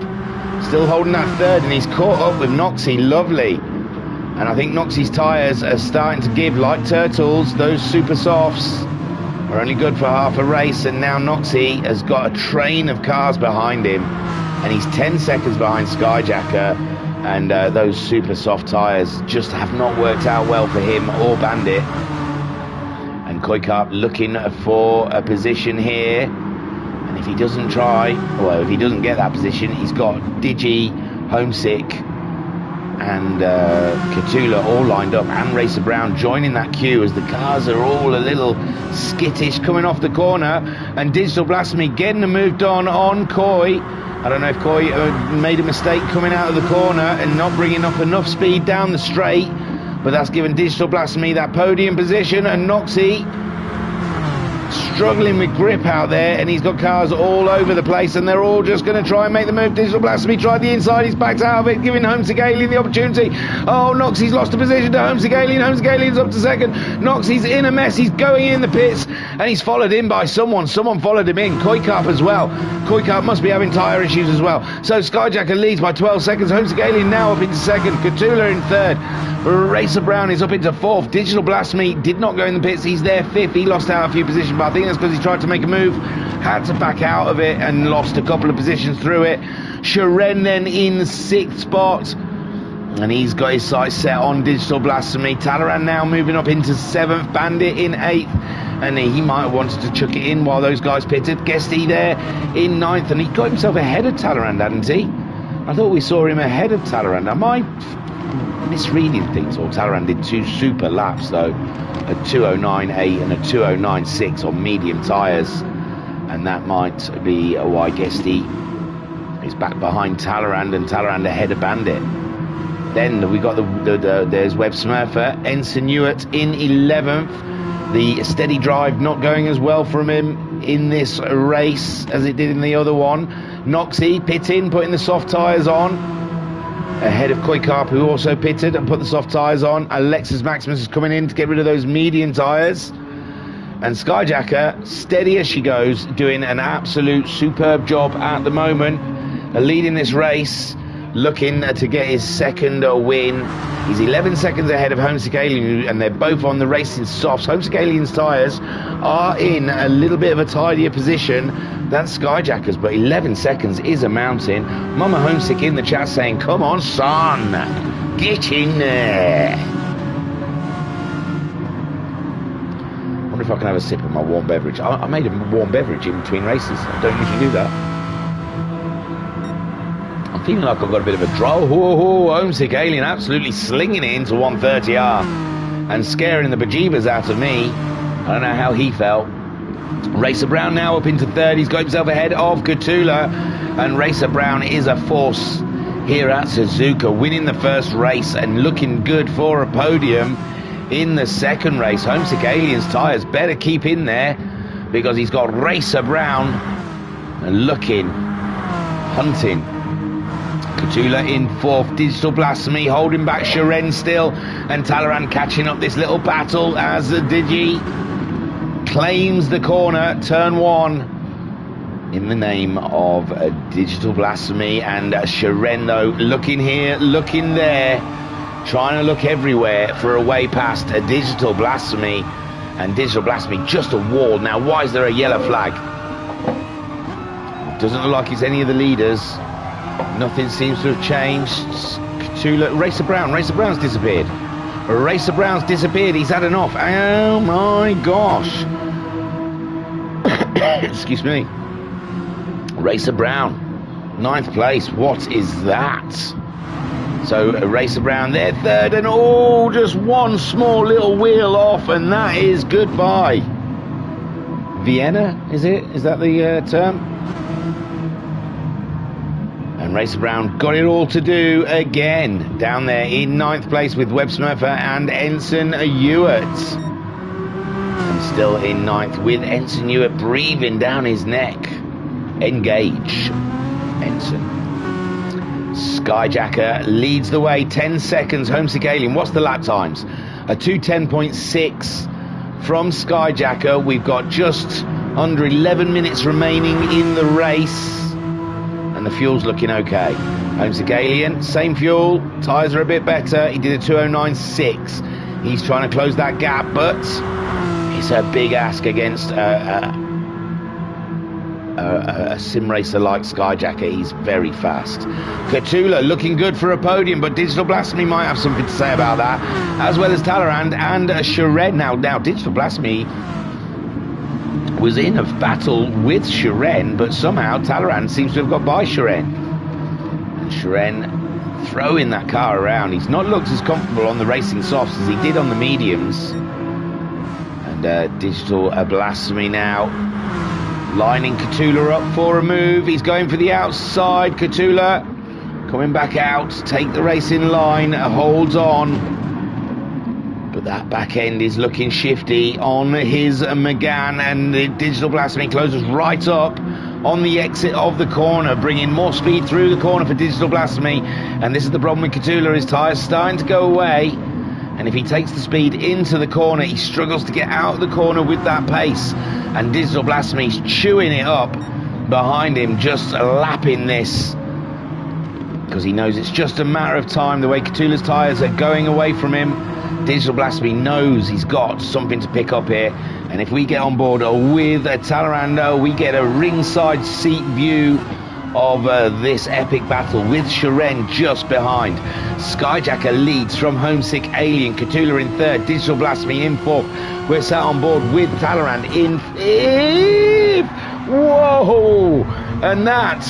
still holding that 3rd, and he's caught up with Noxie. Lovely. And I think Noxie's tyres are starting to give like Turtles. Those super softs are only good for half a race, and now Noxie has got a train of cars behind him, and he's 10 seconds behind Skyjacker, and those super soft tyres just have not worked out well for him or Bandit. And Koikap looking for a position here. And if he doesn't try, well, if he doesn't get that position, he's got Digi, Homesick, and Katula all lined up, and Racer Brown joining that queue as the cars are all a little skittish coming off the corner. And Digital Blasphemy getting the move done on Coy. I don't know if Coy made a mistake coming out of the corner and not bringing up enough speed down the straight, but that's given Digital Blasphemy that podium position. And Noxie struggling with grip out there, and he's got cars all over the place, and they're all just going to try and make the move. Digital Blasphemy tried the inside, he's backed out of it, giving Homesick Alien the opportunity. Oh, Noxie's lost a position to Homesick Alien. Homesick Alien's up to second. Noxie's in a mess, he's going in the pits, and he's followed in by someone followed him in. Koikarp as well. Koikarp must be having tyre issues as well. So Skyjacker leads by 12 seconds. Homesick Alien now up into second. Cthulhu in third. Racer Brown is up into fourth. Digital Blasphemy did not go in the pits, he's there fifth. He lost out a few positions, but I think that's because he tried to make a move, had to back out of it and lost a couple of positions through it. Sharon then in sixth spot, and he's got his sights set on Digital Blasphemy. Talaran now moving up into seventh. Bandit in eighth, and he might have wanted to chuck it in while those guys pitted. Guesty there in ninth, and he got himself ahead of Talaran, hadn't he? I thought we saw him ahead of Talaran. Am I misreading things? Or Talaran did two super laps though, a 209.8 and a 209.6 on medium tyres, and that might be why Guesty is back behind Talaran, and Talaran ahead of Bandit. Then we got there's Web Smurfer. Ensign Ewart in 11th. The steady drive not going as well from him in this race as it did in the other one. Noxie pitting, putting the soft tyres on, ahead of Koikarp, who also pitted and put the soft tyres on. Alexis Maximus is coming in to get rid of those medium tyres. And Skyjacker, steady as she goes, doing an absolute superb job at the moment, leading this race, looking to get his second win. He's 11 seconds ahead of Homesick Alien, and they're both on the racing softs. Homesick Alien's tyres are in a little bit of a tidier position than Skyjacker's, but 11 seconds is a mountain. Mama Homesick in the chat saying, come on, son, get in there. I wonder if I can have a sip of my warm beverage. I made a warm beverage in between races. I don't usually do that. I'm feeling like I've got a bit of a draw. Homesick Alien absolutely slinging it into 130R and scaring the bejeebers out of me. I don't know how he felt. Racer Brown now up into third. He's got himself ahead of Cthulhu, and Racer Brown is a force here at Suzuka, winning the first race and looking good for a podium in the second race. Homesick Alien's tyres better keep in there, because he's got Racer Brown looking, hunting. Cthulhu in fourth. Digital Blasphemy holding back Sharon still, and Talaran catching up this little battle as Digi claims the corner, turn one, in the name of Digital Blasphemy. And Sharon though, looking here, looking there, trying to look everywhere for a way past a Digital Blasphemy, and Digital Blasphemy just a wall. Now why is there a yellow flag? Doesn't look like it's any of the leaders. Nothing seems to have changed. Cthulhu, Racer Brown's disappeared. Racer Brown's disappeared. He's had enough. Oh my gosh. Excuse me. Racer Brown, 9th place. What is that? So Racer Brown there, third, and oh, just one small little wheel off, and that is goodbye. Vienna, is it? Is that the term? And Racer Brown got it all to do again, down there in 9th place with Web Smurfer and Ensign Ewart. And still in 9th with Ensign Ewart breathing down his neck. Engage, Ensign. Skyjacker leads the way, 10 seconds. Homesick Alien, what's the lap times? A 2:10.6 from Skyjacker. We've got just under 11 minutes remaining in the race, and the fuel's looking okay. Homesick Alien, same fuel, tyres are a bit better. He did a 209.6. He's trying to close that gap, but it's a big ask against a sim racer like Skyjacker. He's very fast. Cthulhu looking good for a podium, but Digital Blasphemy might have something to say about that, as well as Talleyrand and Shared. Now Digital Blasphemy was in a battle with Sharon, but somehow Talleyrand seems to have got by Sharon. And Sharon throwing that car around. He's not looked as comfortable on the racing softs as he did on the mediums. And Digital Blasphemy now lining Cthulhu up for a move. He's going for the outside. Cthulhu coming back out, take the race in line, holds on. But But that back end is looking shifty on his Megane, and the Digital Blasphemy closes right up on the exit of the corner, bringing more speed through the corner for Digital Blasphemy. And this is the problem with Catula, his tyres starting to go away, and if he takes the speed into the corner, he struggles to get out of the corner with that pace, and Digital Blasphemy's chewing it up behind him, just lapping this, because he knows it's just a matter of time. The way Catula's tyres are going away from him, Digital Blasphemy knows he's got something to pick up here. And if we get on board with Talleyrand, we get a ringside seat view of this epic battle with Shiren just behind. Skyjacker leads from Homesick Alien, Catula in third, Digital Blasphemy in fourth. We're sat on board with Talleyrand in fifth. Whoa! And that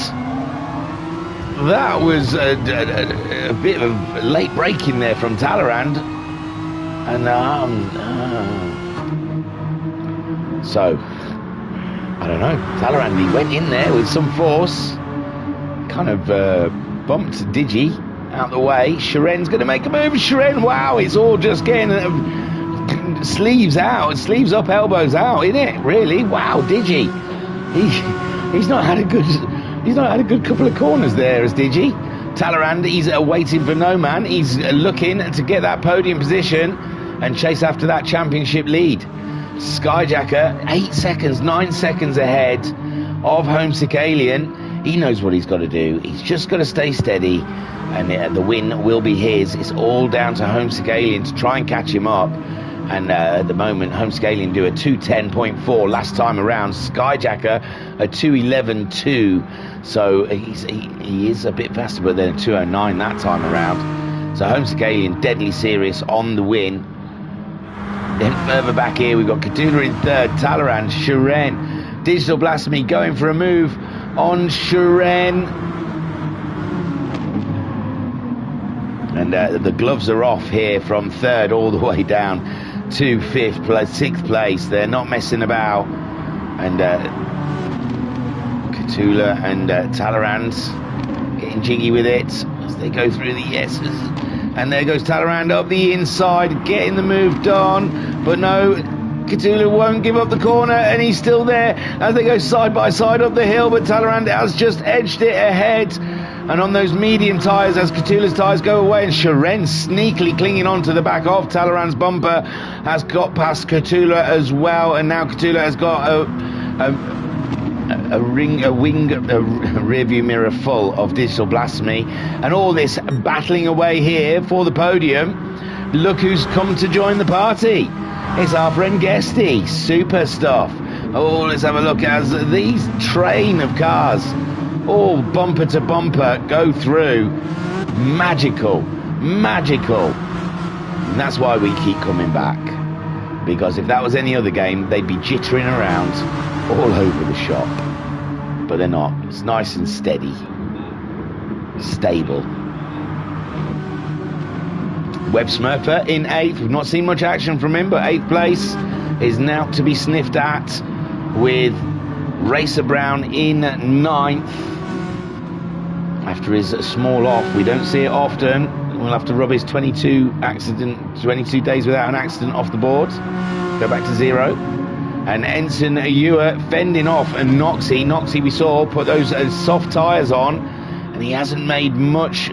was a bit of late braking there from Talleyrand. And so I don't know, Talleyrand, he went in there with some force, kind of bumped Digi out the way. Shiren's going to make a move. Shiren, wow, it's all just getting sleeves out, sleeves up, elbows out, isn't it? Really? Wow, Digi, he's not had a good couple of corners there as Digi. Talleyrand, he's waiting for no man. He's looking to get that podium position and chase after that championship lead. Skyjacker, 8 seconds, 9 seconds ahead of Homesick Alien. He knows what he's got to do. He's just got to stay steady, and the win will be his. It's all down to Homesick Alien to try and catch him up. And at the moment, Homesick Alien do a 2:10.4 last time around. Skyjacker a 2:11.2. So he is a bit faster, but then a 2:09 that time around. So Homesick Alien deadly serious on the win. Then further back here, we've got Catula in third, Talleyrand, Shiren, Digital Blasphemy going for a move on Shiren. And the gloves are off here from third all the way down to sixth place. They're not messing about. And Catula and Talleyrand getting jiggy with it as they go through the yeses. And there goes Talleyrand up the inside, getting the move done. But no, Catula won't give up the corner, and he's still there as they go side by side up the hill. But Talleyrand has just edged it ahead. And on those medium tyres, as Catula's tyres go away, and Shiren sneakily clinging on to the back of Talleyrand's bumper, has got past Catula as well. And now Catula has got a rear view mirror full of Digital Blasphemy, and all this battling away here for the podium. Look who's come to join the party. It's our friend Guesty. Super stuff. Oh, let's have a look as these train of cars, all bumper to bumper, go through. Magical. And that's why we keep coming back, because if that was any other game, they'd be jittering around all over the shop. But they're not. It's nice and steady, stable. Web Smurfer in 8th. We've not seen much action from him, but 8th place is now to be sniffed at, with Racer Brown in 9th after his small off. We don't see it often. We'll have to rub his 22 days without an accident off the board. Go back to 0. And Ensign Ewer fending off, and Noxie we saw put those soft tyres on, and he hasn't made much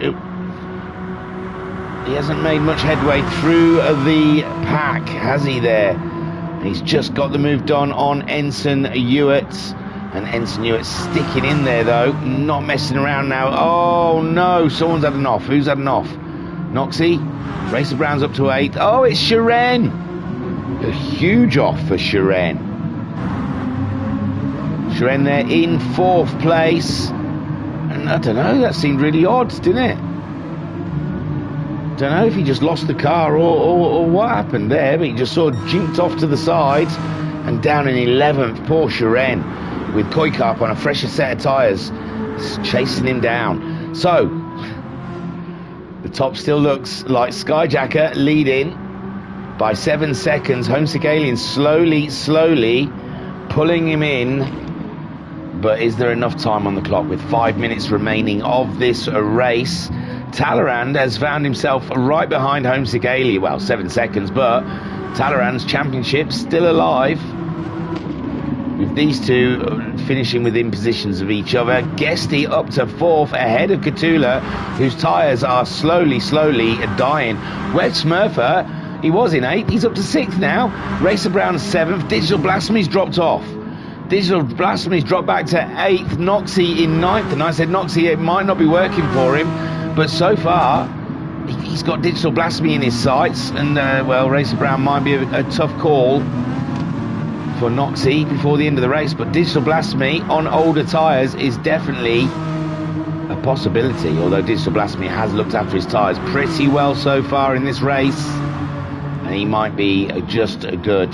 headway through the pack, has he there? And he's just got the move done on Ensign Ewart, and Ensign Ewart sticking in there though, not messing around now. Oh no, someone's had an off. Who's had an off? Noxie. Racer Brown's up to 8th. Oh, it's Shiren. A huge off for Shiren. Shiren there in 4th place. And I don't know, that seemed really odd, didn't it? Don't know if he just lost the car or what happened there, but he just sort of jinked off to the side and down in 11th. Poor Shiren, with Koikarp on a fresher set of tyres, chasing him down. So the top still looks like Skyjacker leading by 7 seconds. Homesick Alien slowly pulling him in. but is there enough time on the clock with 5 minutes remaining of this race? Talleyrand has found himself right behind Homesick Alien. Well, 7 seconds, but Talleyrand's championship still alive. With these two finishing within positions of each other. Guesty up to 4th ahead of Catula, whose tyres are slowly dying. Webb Smurfer, he was in 8th, he's up to 6th now. Racer Brown 7th. Digital Blasphemy's dropped off. Digital Blasphemy's dropped back to 8th. Noxie in 9th, and I said Noxie, it might not be working for him, but so far he's got Digital Blasphemy in his sights, and well, Racer Brown might be a tough call for Noxie before the end of the race, but Digital Blasphemy on older tyres is definitely a possibility, although Digital Blasphemy has looked after his tyres pretty well so far in this race, and he might be just good.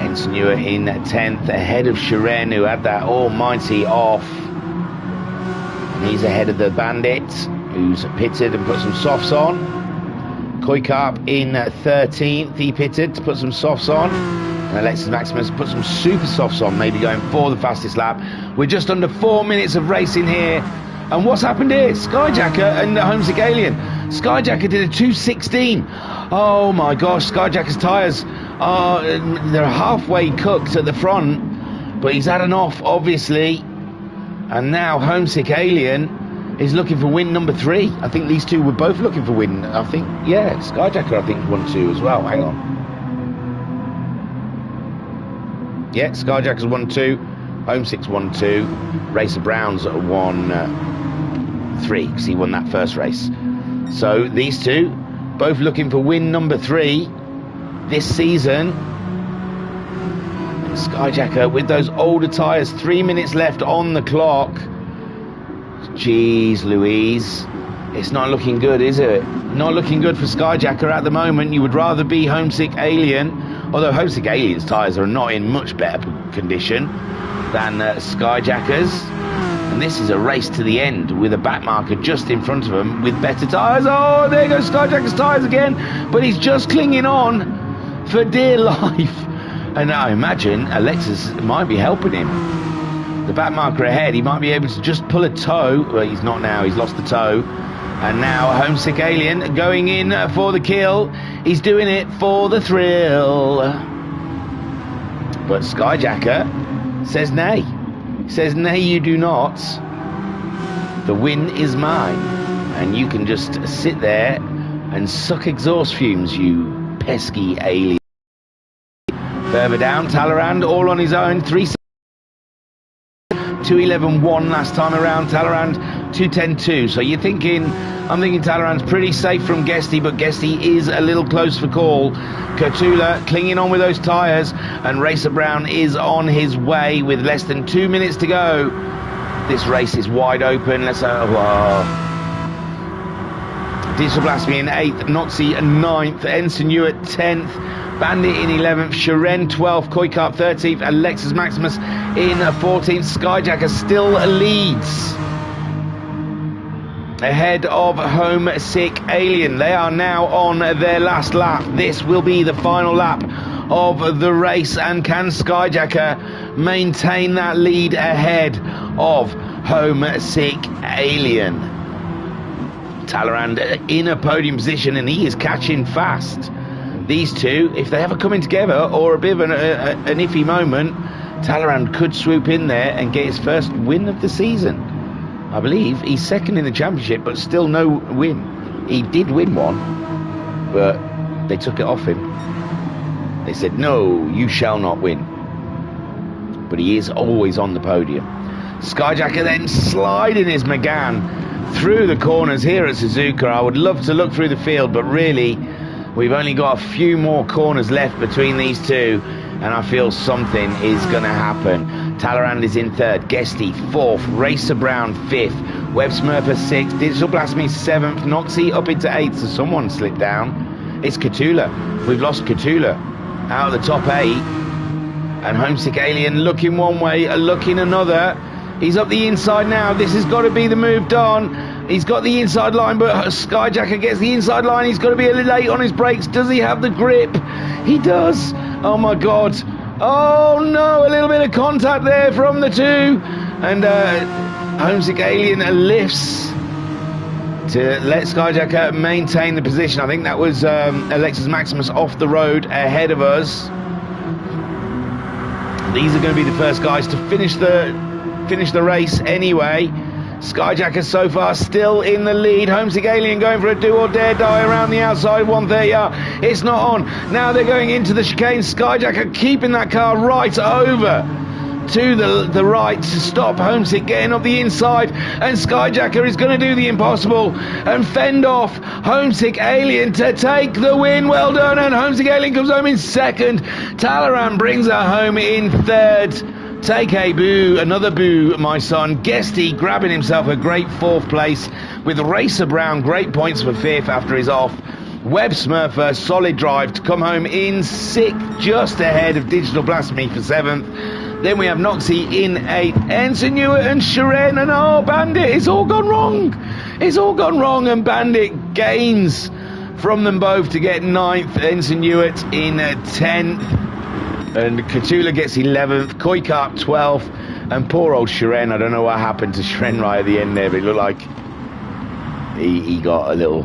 Ensenua in 10th ahead of Shiren, who had that almighty off, and he's ahead of the Bandit, who's pitted and put some softs on. Koikarp in 13th, he pitted to put some softs on, and Alexis Maximus put some super softs on, maybe going for the fastest lap. We're just under 4 minutes of racing here, and what's happened here? Skyjacker and the Homesick Alien. Skyjacker did a 2:16. Oh my gosh, Skyjacker's tyres are they're halfway cooked at the front, but he's had an off obviously, and now Homesick Alien is looking for win number 3. I think these two were both looking for win. I think, yeah, Skyjacker I think won 2 as well. Hang on. Yeah, Skyjacker's won 2. Homesick's won 2. Racer Brown's won 3 because he won that first race. So these two both looking for win number 3 this season. And Skyjacker with those older tyres, 3 minutes left on the clock. Jeez Louise, it's not looking good, is it? Not looking good for Skyjacker at the moment. You would rather be Homesick Alien, although Homesick Alien's tyres are not in much better condition than Skyjacker's. And this is a race to the end with a back marker just in front of him with better tyres. Oh, there goes Skyjacker's tyres again, but he's just clinging on for dear life. And I imagine Alexis might be helping him. The back marker ahead, he might be able to just pull a toe. Well, he's not now, he's lost the toe. And now Homesick Alien going in for the kill. He's doing it for the thrill. But Skyjacker says nay. Says nay, you do not. The win is mine, and you can just sit there and suck exhaust fumes, you pesky alien. Further down, Talleyrand all on his own, 2:11.1 last time around. Talleyrand 2:10.2. So you're thinking, I'm thinking Talleyrand's pretty safe from Guesty, but Guesty is a little close for call. Kurtula clinging on with those tyres, and Racer Brown is on his way with less than 2 minutes to go. This race is wide open. Let's Digital Blasphemy in 8th, Noxie 9th, Ensenua at 10th, Bandit in 11th, Shiren 12th, Koikarp 13th, Alexis Maximus in 14th. Skyjacker still leads ahead of Homesick Alien. They are now on their last lap. This will be the final lap of the race, and can Skyjacker maintain that lead ahead of Homesick Alien? Talleyrand in a podium position, and he is catching fast. These two, if they ever come in together or a bit of an iffy moment, Talleyrand could swoop in there and get his first win of the season. I believe he's second in the championship, but still no win. He did win one, but they took it off him. They said, no, you shall not win. But he is always on the podium. Skyjacker then sliding his Megane through the corners here at Suzuka. I would love to look through the field, but really, we've only got a few more corners left between these two, and I feel something is going to happen. Talleyrand is in 3rd, Guesty 4th, Racer Brown 5th, Webb Smurfer 6th, Digital Blasphemy 7th, Noxie up into 8th, so someone slipped down. It's Catula. We've lost Catula out of the top 8, and Homesick Alien looking one way, looking another. He's up the inside now. This has got to be the move done. He's got the inside line, but Skyjacker gets the inside line. He's got to be a little late on his brakes. Does he have the grip? He does. Oh, my God. Oh, no, a little bit of contact there from the two. And Homesick Alien lifts to let Skyjacker maintain the position. I think that was Alexis Maximus off the road ahead of us. These are going to be the first guys to finish the race anyway. Skyjacker so far still in the lead. Homesick Alien going for a do or dare die around the outside 130. It's not on. Now they're going into the chicane. Skyjacker keeping that car right over to the right to stop Homesick getting up the inside, and Skyjacker is going to do the impossible and fend off Homesick Alien to take the win. Well done. And Homesick Alien comes home in second. Talaran brings her home in third. Take a boo, another boo, my son. Guesty grabbing himself a great fourth place, with Racer Brown great points for fifth after he's off. Webb Smurfer, solid drive to come home in sixth, just ahead of Digital Blasphemy for seventh. Then we have Noxie in eighth, Ensign Hewitt and Shiren, and oh, Bandit, it's all gone wrong. It's all gone wrong, and Bandit gains from them both to get ninth. Ensign Hewitt in 10th. And Cthulhu gets 11th, Koikap 12th, and poor old Shiren. I don't know what happened to Shiren right at the end there, but it looked like he got a little...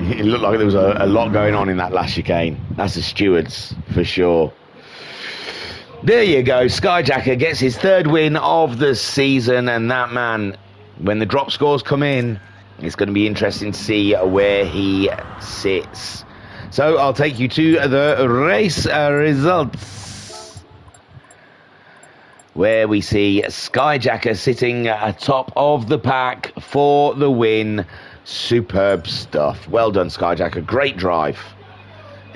It looked like there was a lot going on in that last chicane. That's the stewards, for sure. There you go, Skyjacker gets his third win of the season, and that man, when the drop scores come in, it's going to be interesting to see where he sits. So I'll take you to the race results, where we see Skyjacker sitting atop of the pack for the win. Superb stuff. Well done, Skyjacker. Great drive.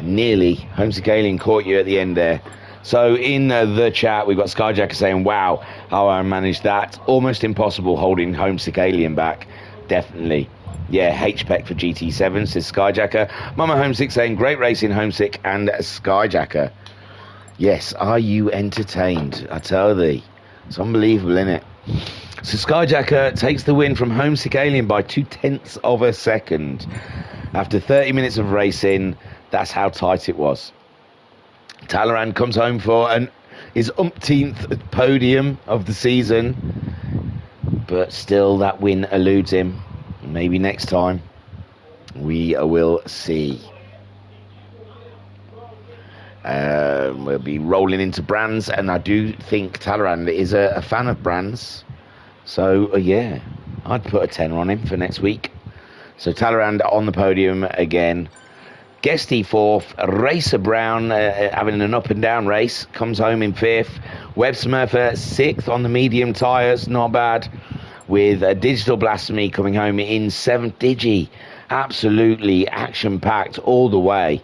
Nearly. Homesick Alien caught you at the end there. So in the chat, we've got Skyjacker saying, wow, how I managed that. Almost impossible holding Homesick Alien back. Definitely. Yeah, HPEC for GT7, says Skyjacker. Mama Homesick saying, great racing, Homesick and Skyjacker. Yes, are you entertained? I tell thee. It's unbelievable, isn't it? So Skyjacker takes the win from Homesick Alien by 0.2 of a second. After 30 minutes of racing, that's how tight it was. Talaran comes home for his umpteenth podium of the season, but still that win eludes him. Maybe next time. We will see. We'll be rolling into Brands, and I do think Talaran is a fan of Brands. So, yeah, I'd put a tenner on him for next week. So Talaran on the podium again. Guesty fourth, Racer Brown having an up and down race, comes home in fifth. Webb Smurfer sixth on the medium tyres, not bad. With Digital Blasphemy coming home in seventh. Digi, absolutely action-packed all the way.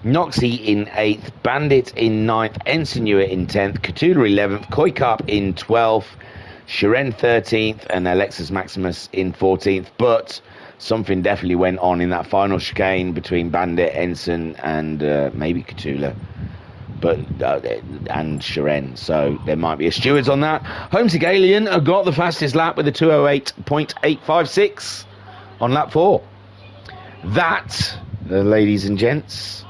Noxie in eighth, Bandit in ninth, Ensign Hewitt in 10th, Cthulhu 11th, Koikap in 12th, Shiren 13th, and Alexis Maximus in 14th. But something definitely went on in that final chicane between Bandit, Ensign, and maybe Cthulhu. And Shiren, so there might be a stewards on that. Homesick Alien got the fastest lap with a 2:08.856 on lap 4. That, ladies and gents,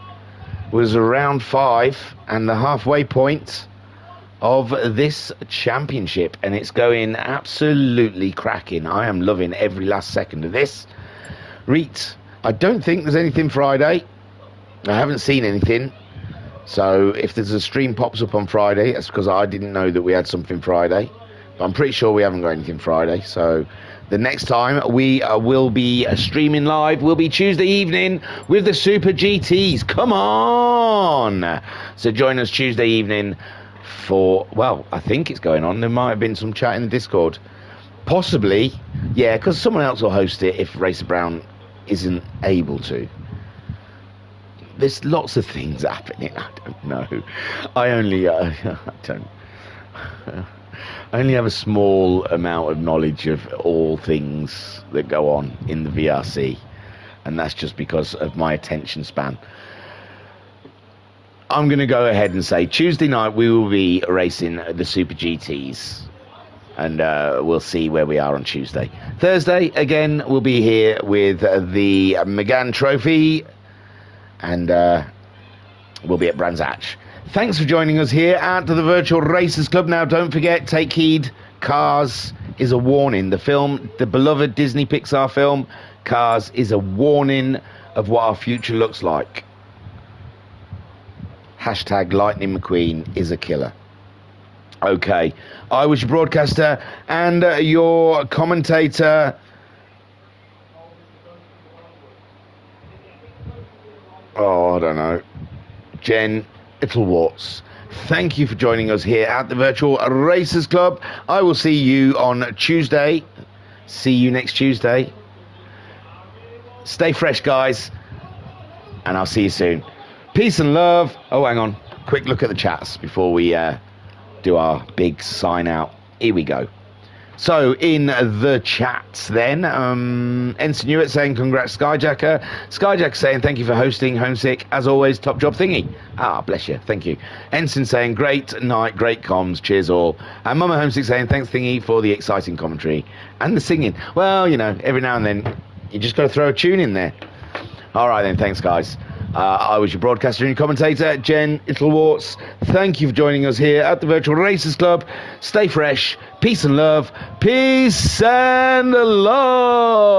was round 5 and the halfway point of this championship, and it's going absolutely cracking. I am loving every last second of this. Reet, I don't think there's anything Friday. I haven't seen anything. So if there's a stream pops up on Friday, that's because I didn't know that we had something Friday. But I'm pretty sure we haven't got anything Friday. So the next time we will be streaming live will be Tuesday evening with the Super GTs. Come on! So join us Tuesday evening for, well, I think it's going on. There might have been some chat in the Discord. Possibly, yeah, because someone else will host it if Racer Brown isn't able to. There's lots of things happening. I don't know. I only have a small amount of knowledge of all things that go on in the VRC, and that's just because of my attention span. I'm going to go ahead and say Tuesday night we will be racing the Super GTs. and we'll see where we are on Tuesday. Thursday, again, we'll be here with the Megane Trophy, and we'll be at Brands Hatch. Thanks for joining us here at the Virtual Racers Club. Now, don't forget, take heed, Cars is a warning. The film, the beloved Disney Pixar film, Cars, is a warning of what our future looks like. Hashtag Lightning McQueen is a killer. Okay, I was your broadcaster and your commentator. Oh, I don't know. Jen Ittlewarts. Thank you for joining us here at the Virtual Racers Club. I will see you on Tuesday. See you next Tuesday. Stay fresh, guys. And I'll see you soon. Peace and love. Oh, hang on. Quick look at the chats before we do our big sign out. Here we go. So in the chats then, Ensign Hewitt saying congrats Skyjacker. Skyjacker saying thank you for hosting Homesick. As always, top job thingy. Ah, bless you. Thank you. Ensign saying great night, great comms. Cheers all. And Mama Homesick saying thanks thingy for the exciting commentary and the singing. Well, you know, every now and then you just got to throw a tune in there. All right then, thanks guys. I was your broadcaster and your commentator, Jen Ittlewarts. Thank you for joining us here at the Virtual Racers Club. Stay fresh. Peace and love. Peace and love.